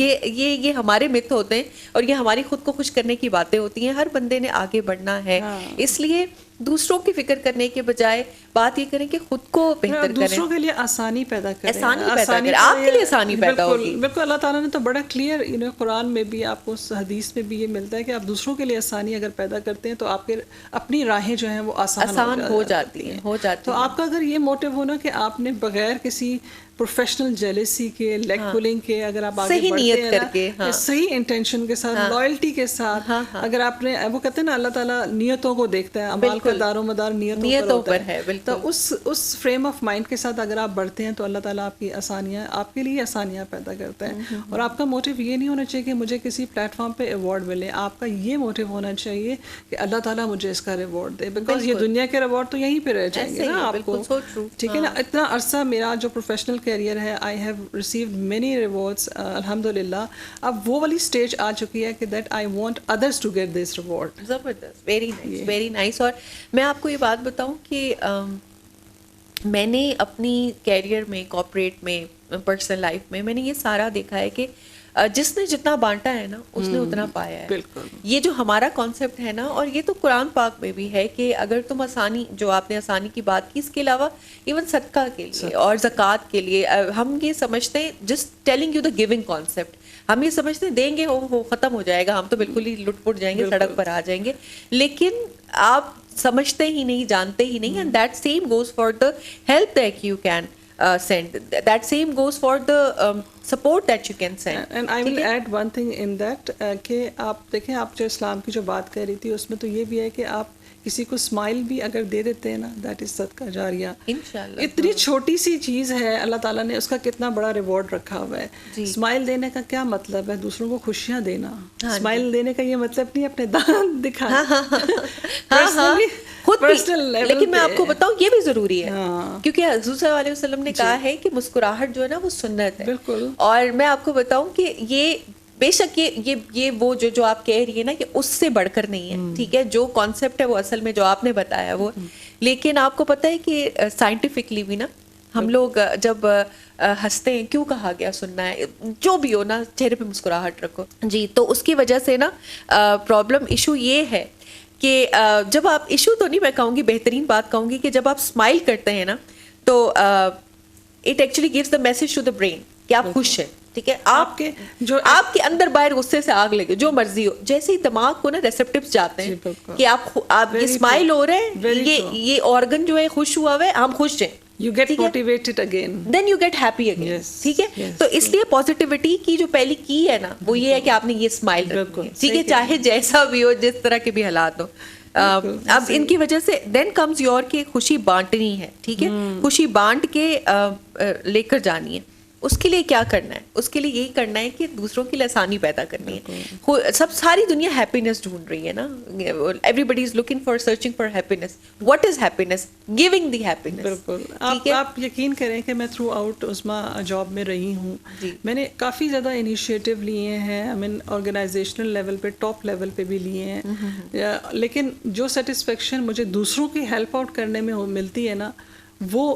ये हमारे मिथ होते हैं और ये हमारी खुद को खुश करने की बातें होती हैं। हर बंदे ने आगे बढ़ना है, इसलिए दूसरों की फिक्र करने के बजाय बात ये करें कि खुद को बेहतर करें, दूसरों के लिए आसानी पैदा करें, आसानी आपके लिए आसानी पैदा होगी। बिल्कुल, अल्लाह ताला ने तो बड़ा क्लियर, यू नो, कुरान में भी आपको, हदीस में भी ये मिलता है कि आप दूसरों के लिए आसानी अगर पैदा करते हैं तो आपके अपनी राहें जो हैं वो आसान हो जाती हैं। तो आपका अगर ये मोटिव हो ना कि आपने बगैर किसी प्रोफेशनल जेलेसी के, लेग पुलिंग के, अगर आप आगे सही नियत करके, हाँ, सही इंटेंशन के साथ, लॉयल्टी के साथ, अगर आपने, वो कहते हैं ना अल्लाह ताला नियतों को देखता है, अमाल का दारोमदार नियतों पर है, तो उस फ्रेम ऑफ माइंड के साथ अगर आप बढ़ते हैं तो अल्लाह ताला आपकी आसानियाँ, आपके लिए आसानियाँ पैदा करता है। और आपका मोटिव ये नहीं होना चाहिए कि मुझे किसी प्लेटफॉर्म पे अवार्ड मिले, आपका ये मोटिव होना चाहिए कि अल्लाह ताला मुझे इसका रिवॉर्ड दे, बिकॉज ये दुनिया के रिवॉर्ड तो यहीं पे रह जाएंगे ना आपको, ठीक है ना। इतना अरसा मेरा जो प्रोफेशनल कैरियर है, I have received many rewards अल्हम्दुलिल्लाह। अब वो वाली स्टेज आ चुकी है कि that I want others to get this reward. जबरदस्त, वेरी नाइस, वेरी नाइस। और मैं आपको ये बात बताऊं कि मैंने अपनी कैरियर में, कॉर्पोरेट में, पर्सनल लाइफ में, मैंने ये सारा देखा है कि जिसने जितना बांटा है ना उसने उतना पाया है। बिल्कुल, ये जो हमारा कॉन्सेप्ट है ना, और ये तो कुरान पाक में भी है कि अगर तुम आसानी, जो आपने आसानी की बात की, इसके अलावा इवन सदका के लिए और ज़कात के लिए हम ये समझते हैं, just telling you the giving concept, हम ये समझते हैं देंगे हो ख़त्म हो जाएगा, हम तो बिल्कुल ही लुट-पुट जाएंगे, सड़क पर आ जाएंगे, लेकिन आप समझते ही नहीं, जानते ही नहीं। And that same goes for the help that you can send, that same goes for the support that you can send. And I will add one thing in that कि आप देखें, आप जो इस्लाम की जो बात कर रही थी उसमें तो ये भी है कि आप किसी को स्माइल भी अगर दे देते हैं ना, दैट इज सदका जारिया। इंशाल्लाह, इतनी छोटी सी चीज़ है, अल्लाह ताला ने उसका कितना बड़ा रिवॉर्ड रखा हुआ है। स्माइल देने का क्या मतलब है? दूसरों को खुशियाँ देना। स्माइल देने का ये मतलब नहीं अपने दांत दिखाना, खुद भी। लेकिन मैं आपको बताऊं, ये भी जरूरी है, क्योंकि हुज़ूर सल्लल्लाहु अलैहि वसल्लम ने कहा है कि मुस्कुराहट जो है ना वो सुन्नत है। बिल्कुल। और मैं आपको बताऊं कि ये बेशक ये वो जो आप कह रही है ना कि उससे बढ़कर नहीं है, ठीक है, जो कॉन्सेप्ट है वो असल में जो आपने बताया वो, लेकिन आपको पता है कि साइंटिफिकली भी ना हम लोग जब हंसते हैं, क्यों कहा गया सुनना है, जो भी हो ना, चेहरे पे मुस्कुराहट रखो जी। तो उसकी वजह से ना प्रॉब्लम इशू ये है कि जब आप, इशू तो नहीं मैं कहूँगी, बेहतरीन बात कहूँगी कि जब आप स्माइल करते हैं ना तो it actually gives the message to the brain कि आप खुश हैं, ठीक है। आपके अंदर बाहर गुस्से से आग लगे, जो मर्जी हो, जैसे ही दिमाग को ना रिसेप्टिव्स जाते हैं कि आप ये स्माइल हो रहे हैं, ये ऑर्गन जो है खुश हुआ हुआ है, हम खुश हैं, You get motivated again. Then you get happy again. ठीक है। yes, तो इसलिए पॉजिटिविटी की जो पहली की है ना, वो ये है कि आपने ये स्माइल रखनी है, ठीक है, चाहे जैसा भी हो, जिस तरह के भी हालात हो। अब इनकी वजह से देन कम्स योर की खुशी बांटनी है, ठीक है, खुशी बांट के लेकर जानी है। उसके लिए क्या करना है? उसके लिए यही करना है कि दूसरों के लिए आसानी पैदा करनी है। सब सारी दुनिया हैप्पीनेस ढूंढ रही है ना, everybody is looking for, searching for happiness. What is happiness? Giving the happiness. बिल्कुल। आप यकीन करें कि मैं थ्रू आउट उस्मा जॉब में रही हूँ, मैंने काफ़ी ज़्यादा इनिशिएटिव लिए हैं, आई मीन ऑर्गेनाइजेशनल लेवल पे, टॉप लेवल पे भी लिए हैं, लेकिन जो सेटिस्फेक्शन मुझे दूसरों की हेल्प आउट करने में मिलती है ना, वो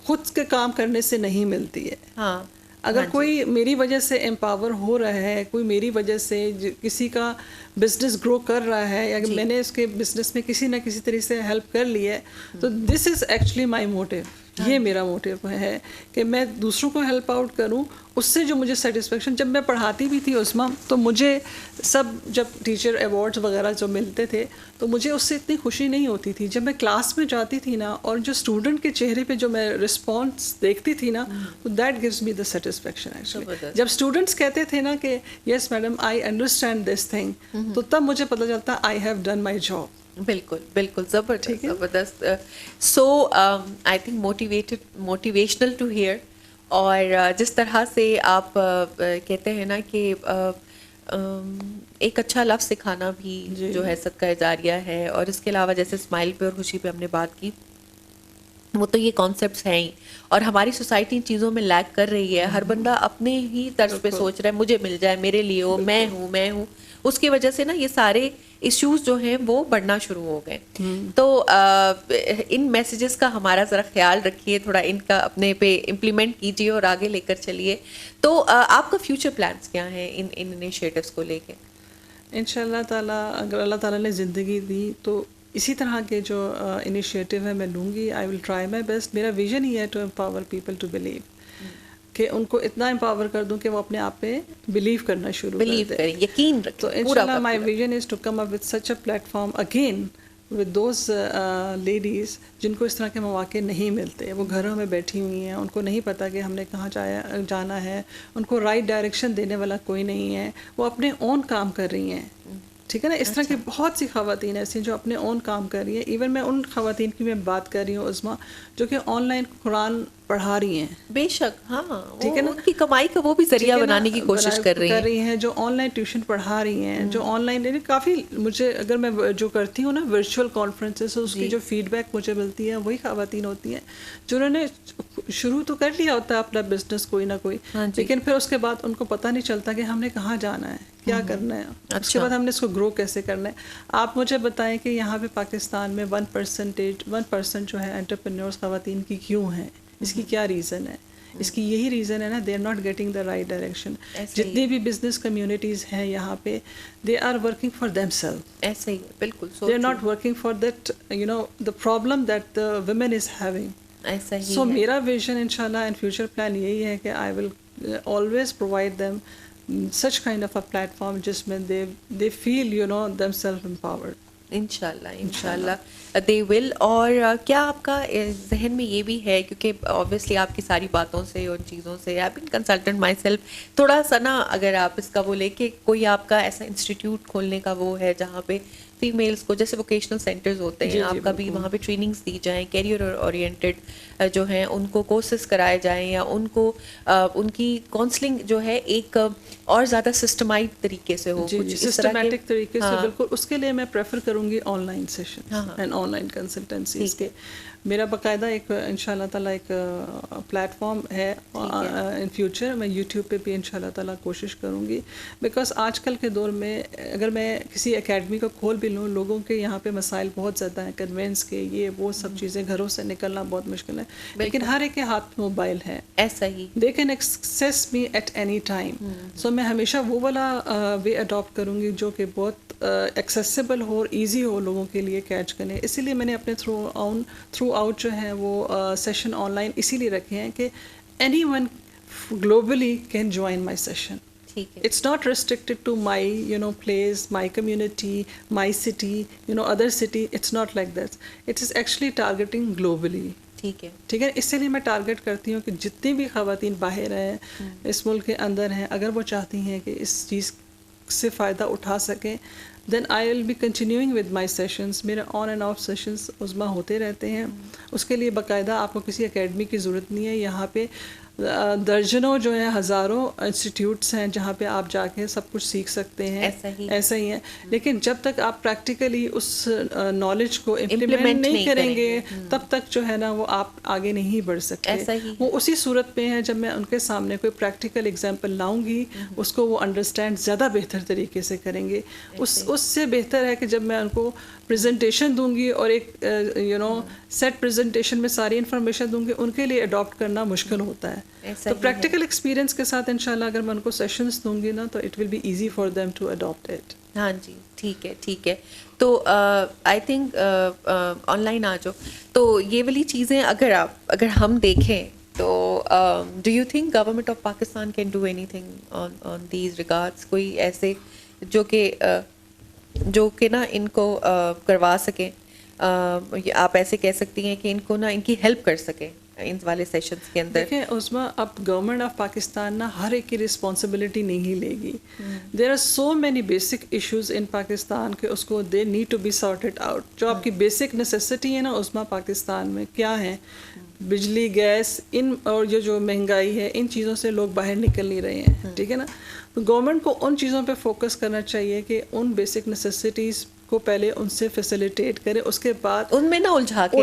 खुद के काम करने से नहीं मिलती है। हाँ, अगर कोई मेरी वजह से एम्पावर हो रहा है, कोई मेरी वजह से किसी का बिजनेस ग्रो कर रहा है, या मैंने उसके बिजनेस में किसी ना किसी तरीके से हेल्प कर ली है, तो this is actually my motive. ये मेरा मोटिव है कि मैं दूसरों को हेल्प आउट करूं, उससे जो मुझे सेटिस्फेक्शन, जब मैं पढ़ाती भी थी उस्मा, तो मुझे सब, जब टीचर अवार्ड्स वगैरह जो मिलते थे, तो मुझे उससे इतनी खुशी नहीं होती थी। जब मैं क्लास में जाती थी ना, और जो स्टूडेंट के चेहरे पे जो मैं रिस्पॉन्स देखती थी ना, तो that gives me the satisfaction actually. जब स्टूडेंट्स कहते थे ना कि yes madam I understand this thing, तो तब मुझे पता चलता I have done my job. बिल्कुल बिल्कुल, ज़बरदस्त। So I think motivational to hear. और जिस तरह से आप कहते हैं ना कि एक अच्छा लफ्ज़ सिखाना भी जो है सदका जारिया है, और इसके अलावा जैसे स्माइल पे और खुशी पे हमने बात की, वो तो ये कॉन्सेप्ट्स हैं ही, और हमारी सोसाइटी इन चीज़ों में लैग कर रही है। हर बंदा अपने ही तर्ज पे सोच रहा है, मुझे मिल जाए, मेरे लिए हो, मैं हूँ। उसकी वजह से ना ये सारे इश्यूज जो हैं वो बढ़ना शुरू हो गए। तो इन मैसेजेस का हमारा ज़रा ख्याल रखिए, थोड़ा इनका अपने पे इम्प्लीमेंट कीजिए और आगे लेकर चलिए। तो आपका फ्यूचर प्लान्स क्या हैं इन इनिशिएटिव्स को लेके? इंशाल्लाह ताला, अगर अल्लाह ताला ने ज़िंदगी दी तो इसी तरह के जो इनिशिएटिव है मैं लूँगी। I will try my best. मेरा विजन ही है to empower people to believe, कि उनको इतना एम्पावर कर दूं कि वो अपने आप पे बिलीव करना शुरू करें, यकीन रखें। तो इंशाल्लाह my vision is to come up with such a platform again with those ladies जिनको इस तरह के मौके नहीं मिलते। वो घरों में बैठी हुई हैं, उनको नहीं पता कि हमने कहाँ जाना है, उनको राइट डायरेक्शन देने वाला कोई नहीं है, वो अपने ओन काम कर रही हैं, ठीक है ना। इस तरह की बहुत सी ख़वातीन ऐसी जो अपने ओन काम कर रही हैं। इवन मैं उन ख़वातीन की मैं बात कर रही हूँ उस्मा, जो कि ऑनलाइन कुरान पढ़ा रही हैं। बेशक, हाँ, ठीक है ना, उनकी कमाई का वो भी जरिया बनाने की कोशिश कर रही हैं, जो ऑनलाइन ट्यूशन पढ़ा रही हैं, जो ऑनलाइन काफ़ी, मुझे अगर मैं जो करती हूँ ना वर्चुअल कॉन्फ्रेंसेस, उसकी जो फीडबैक मुझे मिलती है, वही ख़वातीन होती हैं जो उन्होंने शुरू तो कर लिया होता है अपना बिजनेस कोई ना कोई, लेकिन फिर उसके बाद उनको पता नहीं चलता कि हमने कहाँ जाना है, क्या करना है, उसके बाद हमने इसको ग्रो कैसे करना है। आप मुझे बताएं कि यहाँ पे पाकिस्तान में 1% जो है एंटरप्रेन्योर्स ख़वातीन की क्यों हैं? इसकी क्या रीज़न है? इसकी यही रीज़न है ना, they are not getting the right direction. जितनी भी बिजनेस कम्युनिटीज़ हैं यहाँ पे, they are working for themselves. ऐसे ही, बिल्कुल, they are not working for that, you know, the problem that the women is having. ऐसा ही सो मेरा विजन इंशाल्लाह एंड फ्यूचर प्लान यही है कि I will always provide them such kind of a platform जिसमें they feel, you know, themselves empowered. इंशाल्लाह they will. और क्या आपका जहन में ये भी है, क्योंकि ऑब्वियसली आपकी सारी बातों से, उन चीज़ों से, I been consultant my self, थोड़ा सा ना अगर आप इसका वो लेके कोई आपका ऐसा इंस्टीट्यूट खोलने का वो है जहाँ पे फीमेल्स को, जैसे वोकेशनल सेंटर्स होते हैं आपका भी, वहाँ पे ट्रेनिंग्स दी जाएं, कैरियर ओरिएंटेड जो हैं उनको कोर्सेज कराए जाएं, या उनको उनकी काउंसलिंग जो है एक और ज़्यादा सिस्टमाइज तरीके से हो, कुछ सिस्टमैटिक तरीके से। बिल्कुल, उसके लिए मैं प्रेफर करूँगी online session and online consultancies के। मेरा बाकायदा एक इंशाल्लाह ताला एक प्लेटफॉर्म है इन फ्यूचर। मैं यूट्यूब पे भी इंशाल्लाह ताला कोशिश करूँगी, बिकॉज आजकल के दौर में अगर मैं किसी एकेडमी को खोल भी लूँ, लोगों के यहाँ पे मसाइल बहुत ज़्यादा हैं, कन्वेंस के, ये वो सब चीज़ें, घरों से निकलना बहुत मुश्किल है, लेकिन हर एक के हाथ में मोबाइल है, ऐसा ही they can access me at any time. So मैं हमेशा वो वाला वे अडॉप्ट करूँगी जो कि बहुत एक्सेसिबल हो और ईजी हो लोगों के लिए कैच करने। इसीलिए मैंने अपने थ्रू आउट जो है वो सेशन ऑनलाइन इसीलिए रखे हैं कि anyone globally can join my session. It's not restricted to my place, my community, my city, other city. It's not like that. It is actually targeting globally. ठीक है। इसलिए मैं टारगेट करती हूँ कि जितनी भी ख़वातीन बाहर हैं, इस मुल्क के अंदर हैं, अगर वो चाहती हैं कि इस चीज़ से फ़ायदा उठा सकें, then I will be continuing with my sessions. मेरे on and off sessions Uzma होते रहते हैं। उसके लिए बाकायदा आपको किसी एकेडमी की ज़रूरत नहीं है। यहाँ पे दर्जनों जो है, हज़ारों इंस्टीट्यूट्स हैं जहाँ पे आप जाके सब कुछ सीख सकते हैं। ऐसा ही है। लेकिन जब तक आप प्रैक्टिकली उस नॉलेज को इम्प्लीमेंट नहीं करेंगे तब तक जो है ना वो आप आगे नहीं बढ़ सकते। वो उसी सूरत में है जब मैं उनके सामने कोई प्रैक्टिकल एग्जांपल लाऊंगी, उसको वो अंडरस्टैंड ज़्यादा बेहतर तरीके से करेंगे। उससे बेहतर है कि जब मैं उनको प्रेजेंटेशन दूंगी और एक सेट प्रेजेंटेशन में सारी इन्फॉर्मेशन दूंगी, उनके लिए अडॉप्ट करना मुश्किल होता है। तो प्रैक्टिकल एक्सपीरियंस के साथ इंशाल्लाह अगर मैं उनको सेशंस दूंगी ना, तो it will be easy for them to adopt it. हाँ जी, ठीक है। तो आई थिंक ऑनलाइन आ जाओ, तो ये वाली चीज़ें अगर हम देखें तो do you think government of Pakistan can do anything on these regards? कोई ऐसे जो कि ना इनको करवा सकें, आप ऐसे कह सकती हैं कि इनको ना इनकी हेल्प कर सकें इन वाले सेशंस के अंदर? देखिए उस्मा, अब गवर्नमेंट ऑफ पाकिस्तान ना हर एक की रिस्पॉन्सिबिलिटी नहीं लेगी। There are so many basic issues in Pakistan के उसको they need to be sorted out. जो आपकी बेसिक नेसेसिटी है ना उस्मा पाकिस्तान में क्या है, बिजली, गैस, इन और जो महंगाई है, इन चीज़ों से लोग बाहर निकल नहीं रहे हैं। ठीक है ना, तो गवर्नमेंट को उन चीज़ों पे फोकस करना चाहिए कि उन बेसिक नेसेसिटीज़ को पहले उनसे फैसिलिटेट करें, उसके बाद उनमें ना उलझा के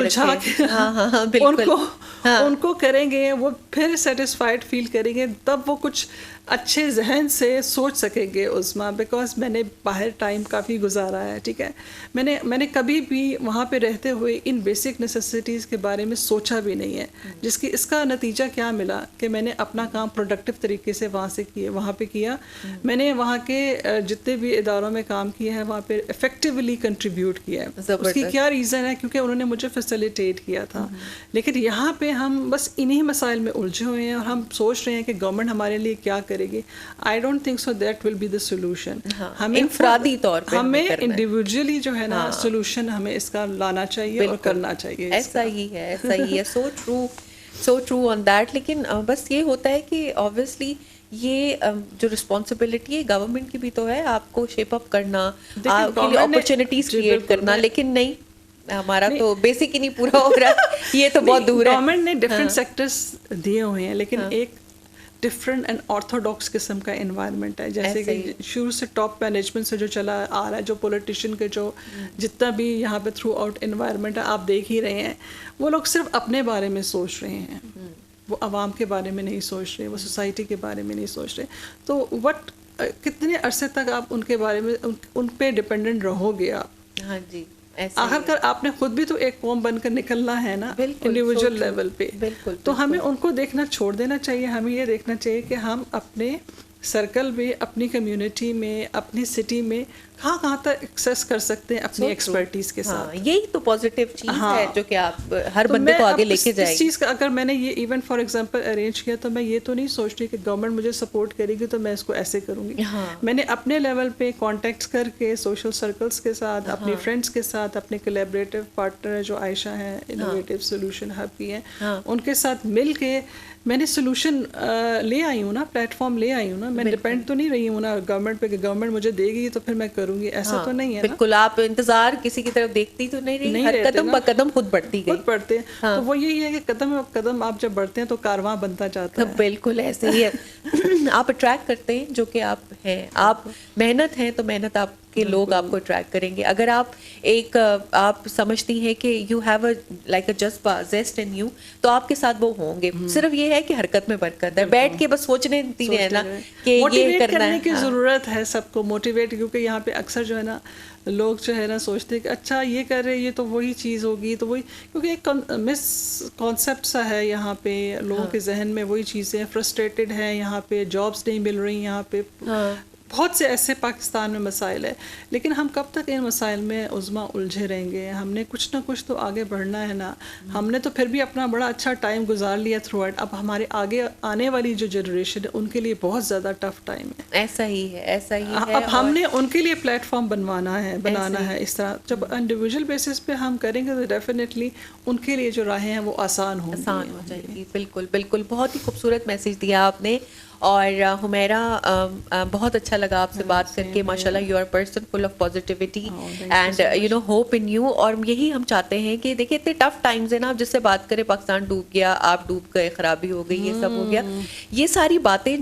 उनको करेंगे, वो फिर सेटिस्फाइड फील करेंगे, तब वो कुछ अच्छे जहन से सोच सकेंगे उस्मा। बिकॉज मैंने बाहर टाइम काफ़ी गुजारा है। ठीक है, मैंने कभी भी वहाँ पे रहते हुए इन बेसिक नेसेसिटीज़ के बारे में सोचा भी नहीं है, जिसकी इसका नतीजा क्या मिला कि मैंने अपना काम प्रोडक्टिव तरीके से वहाँ पे किया। मैंने वहाँ के जितने भी इदारों में काम किया है वहाँ पे इफेक्टिवली कंट्रीब्यूट किया है। उसकी क्या रीज़न है? क्योंकि उन्होंने मुझे फैसिलिटेट किया था। लेकिन यहाँ पे हम बस इन्हीं मसाइल में उलझे हुए हैं और हम सोच रहे हैं कि गवर्नमेंट हमारे लिए क्या करेगी। I don't think so that will be the solution. हमें इनफरादी तौर पे हमें इंडिविजुअली जो है ना सोल्यूशन हमें इसका लाना चाहिए और करना चाहिए। ऐसा ही है। So true on that. लेकिन बस ये होता है कि ऑब्वियसली ये जो रिस्पॉन्सिबिलिटी है गवर्नमेंट की भी तो है, आपको शेप अप करना, आपके लिए अपॉर्चुनिटीज क्रिएट करना, लेकिन नहीं, हमारा तो बेसिक ही नहीं पूरा हो रहा। ये तो बहुत दूर है। गवर्नमेंट ने डिफरेंट सेक्टर्स दिए हुए हैं, लेकिन एक डिफरेंट एंड ऑर्थोडॉक्स किस्म का एनवायरनमेंट है। जैसे कि शुरू से टॉप मैनेजमेंट से जो चला आ रहा है, जो पॉलिटिशियन के जो जितना भी यहाँ पे थ्रू आउट एनवायरनमेंट है, आप देख ही रहे हैं, वो लोग सिर्फ अपने बारे में सोच रहे हैं, वो आवाम के बारे में नहीं सोच रहे, वो सोसाइटी के बारे में नहीं सोच रहे। तो कितने अरसे तक आप उनके बारे में उन पे डिपेंडेंट रहोगे आप? हाँ जी, आखिरकार आपने खुद भी तो एक कौम बनकर निकलना है ना, इंडिविजुअल लेवल पे। तो हमें उनको देखना छोड़ देना चाहिए। हमें ये देखना चाहिए कि हम अपने सर्कल में, अपनी कम्युनिटी में, अपनी सिटी में कहाँ तक एक्सेस कर सकते हैं अपनी एक्सपर्टीज के साथ। यही तो पॉजिटिव चीज है जो कि आप हर बंदे को आगे लेके जाएगी। इस चीज़ का अगर मैंने ये इवेंट फॉर एग्जांपल अरेंज किया, तो मैं ये तो नहीं सोचती कि गवर्नमेंट मुझे सपोर्ट करेगी तो मैं इसको ऐसे करूँगी। मैंने अपने लेवल पे कॉन्टेक्ट्स करके सोशल सर्कल्स के साथ, अपने फ्रेंड्स के साथ, अपने कोलैबोरेटिव पार्टनर जो आयशा हैं, इनोवेटिव सोल्यूशन हब की हैं, उनके साथ मिल के मैंने सोल्यूशन ले आई हूँ ना, प्लेटफॉर्म ले आई हूँ ना। मैं डिपेंड तो नहीं रही हूँ ना गवर्नमेंट पे कि गवर्नमेंट मुझे देगी तो फिर मैं करूँगी, ऐसा तो नहीं है। बिल्कुल, आप इंतजार किसी की तरफ देखती तो नहीं रही, हर कदम ब कदम खुद बढ़ती गई, खुद बढ़ते। तो वो यही है कि कदम ब कदम आप जब बढ़ते हैं तो कारवां बनता जाता है। बिल्कुल ऐसे ही है। आप अट्रैक्ट करते हैं जो कि आप हैं, आप मेहनत हैं तो मेहनत आप के लोग आपको ट्रैक करेंगे। अगर आप आप समझती हैं कि यू हैव अ लाइक अ जज्बा जेस्ट इन यू, तो आपके साथ वो होंगे। सिर्फ ये है कि हरकत में बरकत है, बैठ के बस सोचने नहीं है ना कि ये करना है। की जरूरत है सबको मोटिवेट, क्योंकि यहाँ पे अक्सर जो है ना लोग जो है ना सोचते हैं कि अच्छा ये कर रहे हैं, ये तो वही चीज़ होगी, तो वही, क्योंकि एक मिस कॉन्सेप्ट सा है यहाँ पे लोगों के जहन में, वही चीज़ें फ्रस्ट्रेटेड हैं यहाँ पे, जॉब्स नहीं मिल रही यहाँ पे, बहुत से ऐसे पाकिस्तान में मसाइल है। लेकिन हम कब तक इन मसाइल में उज़्मा उलझे रहेंगे? हमने कुछ ना कुछ तो आगे बढ़ना है ना। हमने तो फिर भी अपना बड़ा अच्छा टाइम गुजार लिया थ्रू आउट, अब हमारे आगे आने वाली जो जनरेशन है उनके लिए बहुत ज़्यादा टफ टाइम है। ऐसा ही है, ऐसा ही है। अब हमने उनके लिए प्लेटफॉर्म बनाना है। इस तरह जब इंडिविजुअल बेसिस पे हम करेंगे तो डेफिनेटली उनके लिए जो राहें हैं वो आसान हो जाएगी। बिल्कुल बिल्कुल, बहुत ही खूबसूरत मैसेज दिया आपने। और हुमैरा, बहुत अच्छा लगा आपसे बात करके। माशाल्लाह, you are person full of positivity and you know hope in you. और यही हम चाहते हैं कि देखिए इतने टफ टाइम्स है ना, आप जिससे बात करें पाकिस्तान डूब गया, आप डूब गए, खराबी हो गई, ये सब हो गया, ये सारी बातें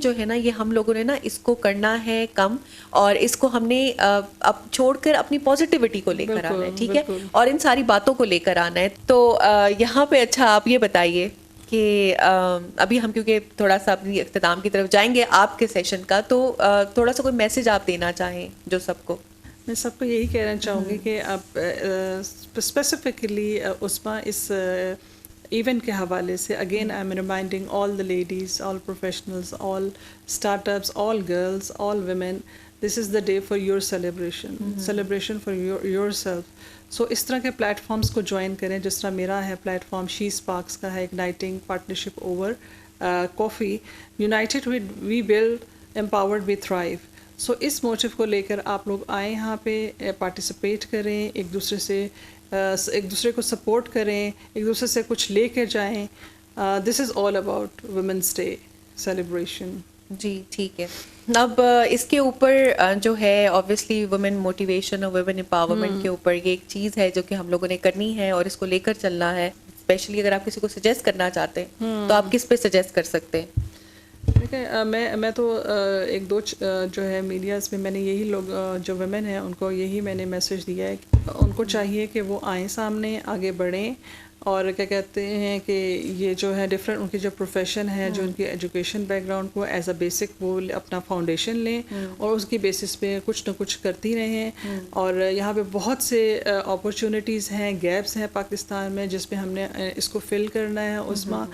जो है ना, ये हम लोगों ने ना इसको करना है कम, और इसको हमने अब छोड़कर अपनी पॉजिटिविटी को लेकर आना है, ठीक है, और इन सारी बातों को लेकर आना है। तो यहाँ पे अच्छा आप ये बताइए कि अभी हम क्योंकि थोड़ा सा अपनी इख्तिताम की तरफ जाएंगे आपके सेशन का, तो थोड़ा सा कोई मैसेज आप देना चाहें जो सबको। मैं सबको यही कहना चाहूँगी कि अब स्पेसिफिकली उस्मा इस इवेंट के हवाले से again I am reminding all the ladies, all professionals, all startups, all girls, all women, this is the day for your celebration for yourself. So इस तरह के प्लेटफॉर्म्स को ज्वाइन करें, जिस तरह मेरा है प्लेटफॉर्म शी स्पार्क्स का है, igniting partnership over coffee, united we build, empowered we thrive. So इस मोटिव को लेकर आप लोग आए यहाँ पे, पार्टिसिपेट करें, एक दूसरे को सपोर्ट करें, एक दूसरे से कुछ लेकर जाएं। This is all about women's day celebration. जी ठीक है। अब इसके ऊपर जो है ऑब्वियसली वुमेन मोटिवेशन और वुमेन एम्पावरमेंट के ऊपर ये एक चीज़ है जो कि हम लोगों ने करनी है और इसको लेकर चलना है। स्पेशली अगर आप किसी को सजेस्ट करना चाहते हैं तो आप किस पे सजेस्ट कर सकते हैं? देखिए मैं तो एक दो जो है मीडियाज़ में मैंने यही लोग जो वुमेन हैं उनको यही मैंने मैसेज दिया है कि उनको चाहिए कि वो आएँ सामने, आगे बढ़ें, और क्या कहते हैं कि ये जो है डिफरेंट उनकी जो प्रोफेशन है, जो उनकी एजुकेशन बैकग्राउंड को एज अ बेसिक वो अपना फाउंडेशन लें और उसकी बेसिस पे कुछ ना कुछ करती रहें। और यहाँ पे बहुत से अपॉर्चुनिटीज़ हैं, गैप्स हैं पाकिस्तान में जिसमें हमने इसको फिल करना है। उसमें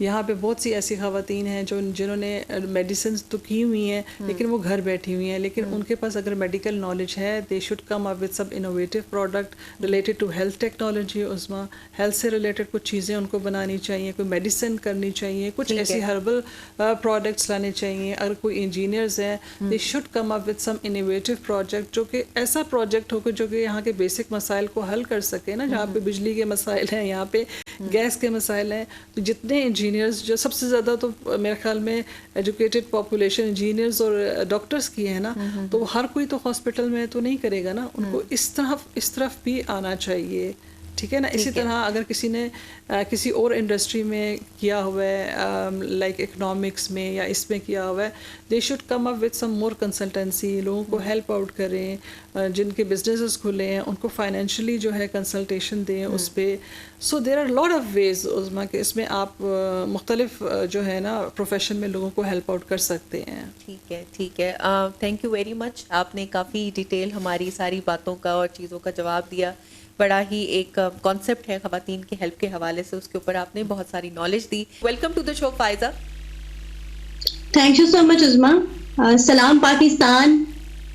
यहाँ पे बहुत सी ऐसी ख़वातीन हैं जिन्होंने मेडिसिन तो की हुई हैं लेकिन वो घर बैठी हुई हैं, लेकिन उनके पास अगर मेडिकल नॉलेज है, they should come up with some innovative product related to health technology. उसमें हेल्थ से रिलेटेड कुछ चीज़ें उनको बनानी चाहिए, कोई मेडिसिन करनी चाहिए, कुछ ऐसी हर्बल प्रोडक्ट्स लाने चाहिए। अगर कोई इंजीनियर्स हैं, they should come up with some innovative project, जो कि ऐसा प्रोजेक्ट हो जो कि यहाँ के बेसिक मसाइल को हल कर सके ना। जहाँ पे बिजली के मसाइल हैं, यहाँ पे गैस के मसाइल हैं, तो जितने इंजीनियर्स, जो सबसे ज़्यादा तो मेरे ख्याल में एजुकेटेड पॉपुलेशन इंजीनियर्स और डॉक्टर्स की है ना, तो हर कोई तो हॉस्पिटल में तो नहीं करेगा ना, उनको इस तरफ भी आना चाहिए, ठीक है ना। इसी तरह अगर किसी ने किसी और इंडस्ट्री में किया हुआ है, लाइक इकोनॉमिक्स में या इसमें किया हुआ है, they should come up with some more consultancy, लोगों को हेल्प आउट करें, जिनके बिजनेसेस खुले हैं उनको फाइनेंशियली जो है कंसल्टेशन दें उस पर। So there are lot of ways Usma के इसमें आप मुख्तलिफ जो है ना प्रोफेशन में लोगों को हेल्प आउट कर सकते हैं। ठीक है। Thank you very much. आपने काफ़ी डिटेल हमारी सारी बातों का और चीज़ों का जवाब दिया। बड़ा ही एक कॉन्सेप्ट है ख़वातीन की हेल्प के हवाले से, उसके ऊपर आपने बहुत सारी नॉलेज दी। Welcome to the show Faiza. Thank you so much Usma. सलाम पाकिस्तान।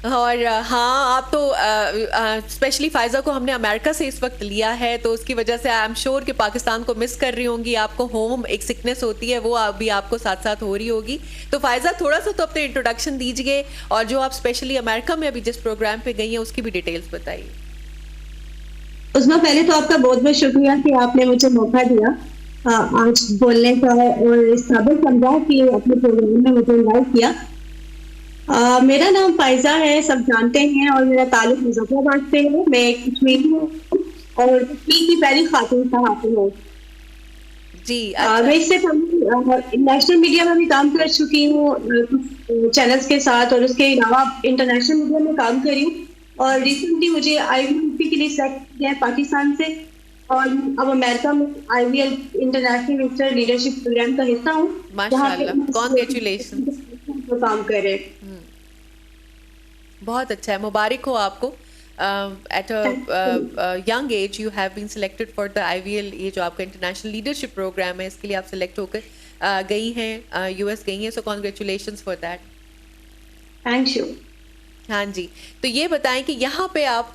और हाँ, आप तो स्पेशली फायजा को हमने अमेरिका से इस वक्त लिया है, तो उसकी वजह से आई एम श्योर कि पाकिस्तान को मिस कर रही होंगी। आपको होम एक सिकनेस होती है, वो अभी आपको साथ साथ हो रही होगी। तो फायजा थोड़ा सा तो अपने इंट्रोडक्शन दीजिए, और जो आप स्पेशली अमेरिका में अभी जिस प्रोग्राम पे गई हैं उसकी भी डिटेल्स बताइए। उस्मा, पहले तो आपका बहुत बहुत शुक्रिया कि आपने मुझे मौका दिया आज बोलने का, और इस काबिल समझा कि अपने प्रोग्राम में मुझे इन्वाइट किया। मेरा नाम फायजा है, सब जानते हैं, और मेरा ताल्लुक मुजफ्फराबाद से है। मैं कश्मीरी हूँ और कश्मीर की पहली खातून सहाफ़ी हूँ जी। मैं इससे नेशनल मीडिया में भी काम कर चुकी हूँ, चैनल्स के साथ, और उसके अलावा इंटरनेशनल मीडिया में काम करी हूँ। और रिसेंटली मुझे IVL के लिए सेलेक्ट किया है पाकिस्तान से, और अब अमेरिका में IVL international minister leadership programme का हिस्सा हूँ, माशाल्लाह, कांग्रेचुलेशन। काम कर रहे हैं। बहुत अच्छा है, मुबारक हो आपको। At a young age you have been selected for the IVL, ये जो आपका इंटरनेशनल लीडरशिप प्रोग्राम है, इसके लिए आप सिलेक्ट होकर गई हैं, US गई हैं, सो congratulations for that. Thank you. हाँ जी, तो ये बताएं कि यहाँ पे आप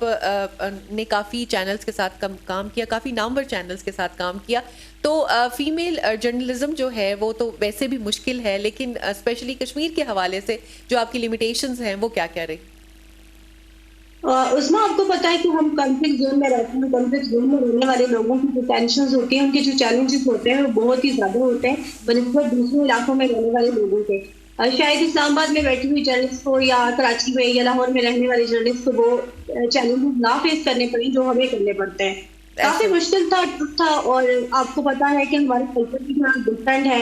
ने काफ़ी चैनल्स के साथ काम किया, काफ़ी नामवर चैनल्स के साथ काम किया, तो फीमेल जर्नलिज्म जो है वो तो वैसे भी मुश्किल है, लेकिन स्पेशली कश्मीर के हवाले से जो आपकी लिमिटेशंस हैं वो क्या क्या रही? उसमें आपको पता है कि हम कॉन्फ्लिक्ट जोन में रहते हैं। कॉन्फ्लिक्ट जोन में रहने वाले लोगों की जो टेंशन होती है, उनके जो चैलेंजेस होते हैं वो बहुत ही ज्यादा होते हैं बनस्बत दूसरे इलाकों में रहने वाले लोगों के। शायद इस्लामाबाद में बैठी हुई जर्नलिस्ट को या कराची में या लाहौर में रहने वाले जर्नलिस्ट को वो चैलेंजेस ना फेस करने पड़े जो हमें करने पड़ते हैं। काफी मुश्किल था, और आपको पता है कि हमारे कल्चर भी थोड़ा डिफरेंट है,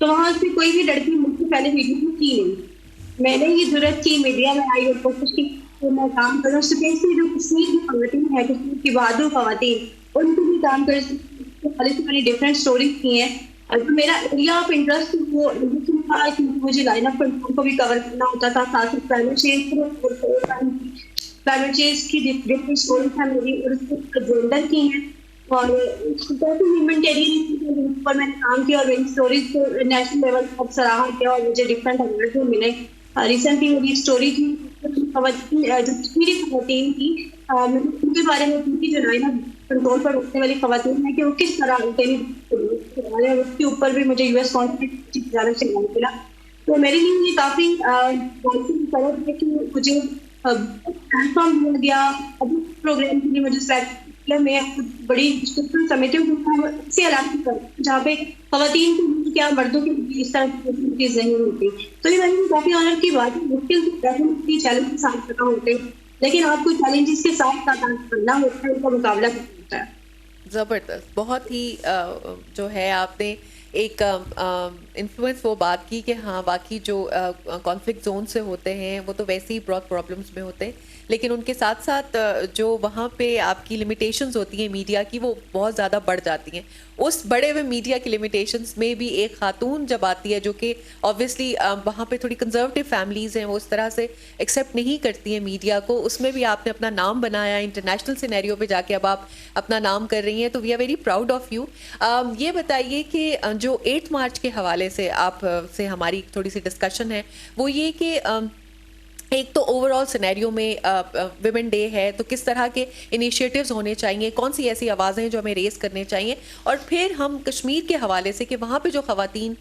तो वहाँ से कोई भी लड़की मुझसे पहले वीडियो की नहीं। मैंने ये जरूरत की, मीडिया में आई और कोशिश की तो मैं काम करूँ। स्पेशली जो कश्मीर की खवातीन है, कश्मीर की बहादुर खवातीन, उनको भी काम कर मैंने डिफरेंट स्टोरीज की हैं। तो मेरा एरिया ऑफ इंटरेस्ट वो था कि मुझे लाइन ऑफ कंट्रोल को भी कवर करना होता था, साथ ही क्लाइमेट चेंज की डिफरेंट स्टोरीज है मेरी, और उसको जेंडर की हैं, और ह्यूमैनिटेरियन पर मैंने काम किया, और मेरी स्टोरीज को नेशनल लेवल पर सराहा किया और मुझे डिफरेंट अवार्ड भी मिले। रिसेंटली मेरी स्टोरी थी जो कश्मीरी खवातीन की, उनके बारे में उनकी जो लाइन ऑफ कंट्रोल पर उठने वाली खवातीन है कि वो किस तरह उसके ऊपर भी मुझे US कॉन्फ्लिक्ट जाने से मिला। तो मेरे लिए ये काफी सरल है कि मुझे प्लेटफॉर्म दिया गया अभी प्रोग्राम के लिए, मुझे सेलेक्ट किया। मैं बड़ी समिति से अलग जहाँ पे खवातीन की क्या मर्दों की इस तरह की चीज नहीं होती, तो ये मेरे लिए काफी ऑनर की बात है। मुश्किल चैलेंज के साथ करना होते हैं, लेकिन आपको चैलेंजेस के साथ करना होता है, उनका मुकाबला करना होता है। ज़बरदस्त, बहुत ही जो है आपने एक इन्फ्लुएंस वो बात की कि हाँ बाकी जो कॉन्फ्लिक्ट जोन से होते हैं वो तो वैसे ही बहुत प्रॉब्लम्स में होते हैं, लेकिन उनके साथ साथ जो वहाँ पे आपकी लिमिटेशंस होती हैं मीडिया की वो बहुत ज़्यादा बढ़ जाती हैं। उस बड़े हुए मीडिया की लिमिटेशंस में भी एक खातून जब आती है जो कि ऑब्वियसली वहाँ पे थोड़ी कंजर्वेटिव फैमिलीज़ हैं, वो उस तरह से एक्सेप्ट नहीं करती हैं मीडिया को, उसमें भी आपने अपना नाम बनाया, इंटरनेशनल सिनेरियो पे जाके अब आप अपना नाम कर रही हैं, तो we are very proud of you. ये बताइए कि जो 8 मार्च के हवाले से आप से हमारी थोड़ी सी डिस्कशन है वो ये कि एक तो ओवरऑल सिनेरियो में विमेन डे है, तो किस तरह के इनिशिएटिव्स होने चाहिए, कौन सी ऐसी आवाज़ें जो हमें रेस करने चाहिए, और फिर हम कश्मीर के हवाले से कि वहाँ पे जो खवातीन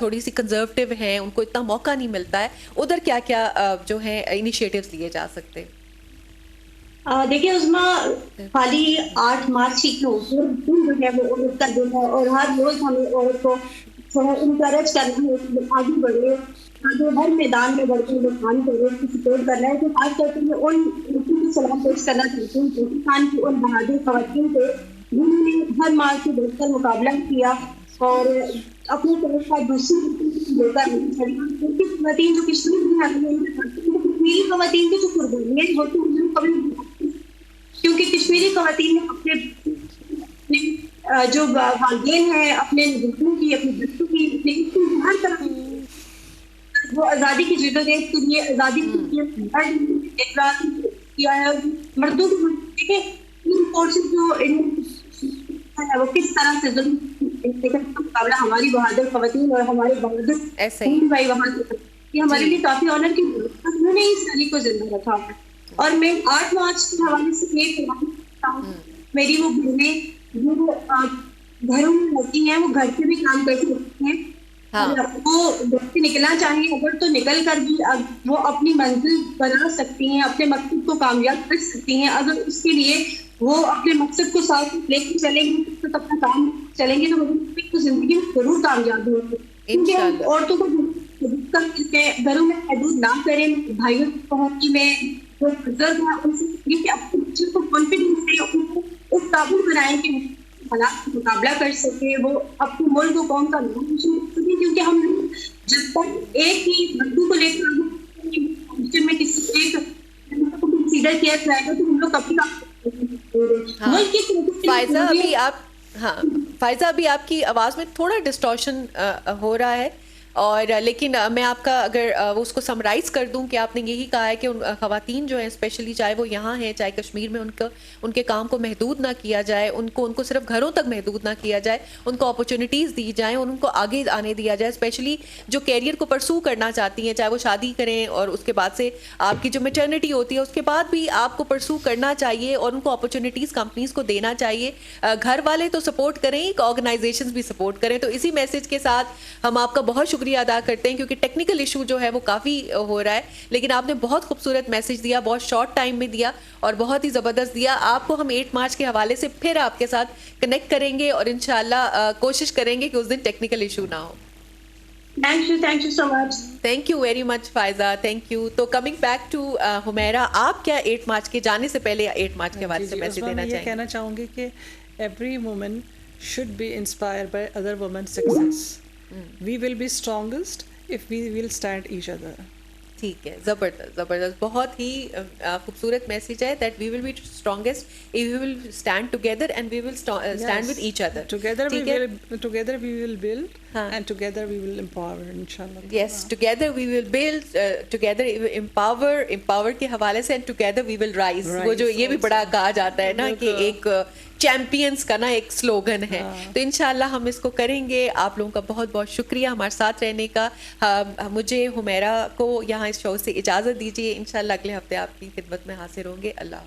थोड़ी सी कंजर्वेटिव हैं, उनको इतना मौका नहीं मिलता है, उधर क्या क्या जो है इनिशिएटिव्स लिए जा सकते हैं? देखिए उसमें खाली 8 मार्च ही क्यों, जो है वो औरत का दिन है, और हर रोज हमें औरत को थोड़ा इंकरेज करना है, आगे बढ़े, जो हर मैदान में बढ़ते हुए काम कर रहे हैं, सपोर्ट कर रहे हैं। तो खास करके मैं उन लोगों की सलाह पेश करना चाहती हूँ पाकिस्तान की उन बहादुर खवातीन को जिन्होंने हर मार्च से बढ़कर मुकाबला किया और अपनी तरफ का दूसरी खवातीन जो कश्मीर कश्मीरी खवातीन की जो कुर्बानी है वो तो कभी, क्योंकि कश्मीरी खवातीन ने अपने जो वालिदैन हैं, अपने बच्चों की, अपने बच्चों की हर तरह वो आज़ादी की जदोजहद के लिए, आज़ादी किया है। मर्दों के जो वो किस तरह से मुकाबला हमारी बहादुर खवातीन और हमारे बहादुर भाई वहाँ ये हमारे लिए काफी ऑनर की उन्होंने इस तारीख को जिंदा रखा। और मैं 8 मार्च के हवाले से ये कहना हूँ, मेरी वो बहनें जो घरों में रहती हैं वो घर से भी काम कर सकती हैं। हाँ। वो घर से निकलना चाहिए अगर तो निकल कर भी वो अपनी मंजिल बना सकती हैं, अपने मकसद को कामयाब कर सकती हैं। अगर उसके लिए वो अपने मकसद को साथ लेकर चलेंगे तो अपना काम चलेंगे तो जिंदगी में जरूर कामयाब होंगे। औरतों को घरों में हदूद ना करें, भाइयों की में जो बुजुर्ग है उनसे अपने बच्चों को कॉन्फिडेंस से उनको उस काबू बनाएं कि हालात का मुकाबला कर सके, वो अपने मुल्क को कौन का नाम, क्योंकि हम जब तक एक ही बंदू को लेकर में किसी एक कंसीडर किया जाएगा तो हम लोग कभी फायजा अभी आप हाँ फायजा अभी आपकी आवाज़ में थोड़ा डिस्टॉर्शन हो रहा है और लेकिन मैं आपका अगर उसको समराइज़ कर दूं कि आपने यही कहा है कि उन ख़वातीन जो हैं स्पेशली चाहे वो यहाँ हैं चाहे कश्मीर में उनके काम को महदूद ना किया जाए, उनको सिर्फ घरों तक महदूद ना किया जाए, उनको अपॉर्चुनिटीज़ दी जाएँ और उनको आगे आने दिया जाए, स्पेशली जो कैरियर को परसू करना चाहती हैं, चाहे वो शादी करें और उसके बाद से आपकी जो मैटरनिटी होती है उसके बाद भी आपको परसू करना चाहिए और उनको अपॉर्चुनिटीज़ कंपनीज़ को देना चाहिए। घर वाले तो सपोर्ट करें, एक ऑर्गेनाइजेशन भी सपोर्ट करें। तो इसी मैसेज के साथ हम आपका बहुत शुक्रिया अदा करते हैं क्योंकि टेक्निकल इशू जो है वो काफ़ी हो रहा है, लेकिन आपने बहुत खूबसूरत मैसेज दिया, बहुत शॉर्ट टाइम में दिया और बहुत ही ज़बरदस्त दिया। आपको हम 8 मार्च के हवाले से फिर आपके साथ कनेक्ट करेंगे और इंशाल्लाह कोशिश करेंगे कि उस दिन टेक्निकल इशू ना हो। Thank you so much. Thank you very much Faiza, thank you. तो कमिंग बैक टू हुमैरा, आप क्या 8 मार्च के जाने से पहले 8 मार्च के हवाले से मैसेज देना चाहेंगे? कहना चाहूँगी कि every woman should be inspired by other women success. We will be strongest if we will stand each other. ठीक है, ज़बरदस्त ज़बरदस्त, बहुत ही खूबसूरत मैसेज है that we will be strongest if we will stand together and we will stand with each other. Together we will build and together we will empower inshallah. Yes, together we will build, together empower के हवाले से and together we will rise. वो जो ये भी बड़ा कहा जाता है ना कि एक चैंपियंस का ना एक स्लोगन है, तो इंशाल्लाह हम इसको करेंगे। आप लोगों का बहुत बहुत शुक्रिया हमारे साथ रहने का। मुझे हुमैरा को यहाँ इस शो से इजाज़त दीजिए, इंशाल्लाह अगले हफ्ते आपकी खिदमत में हाजिर होंगे। अल्लाह।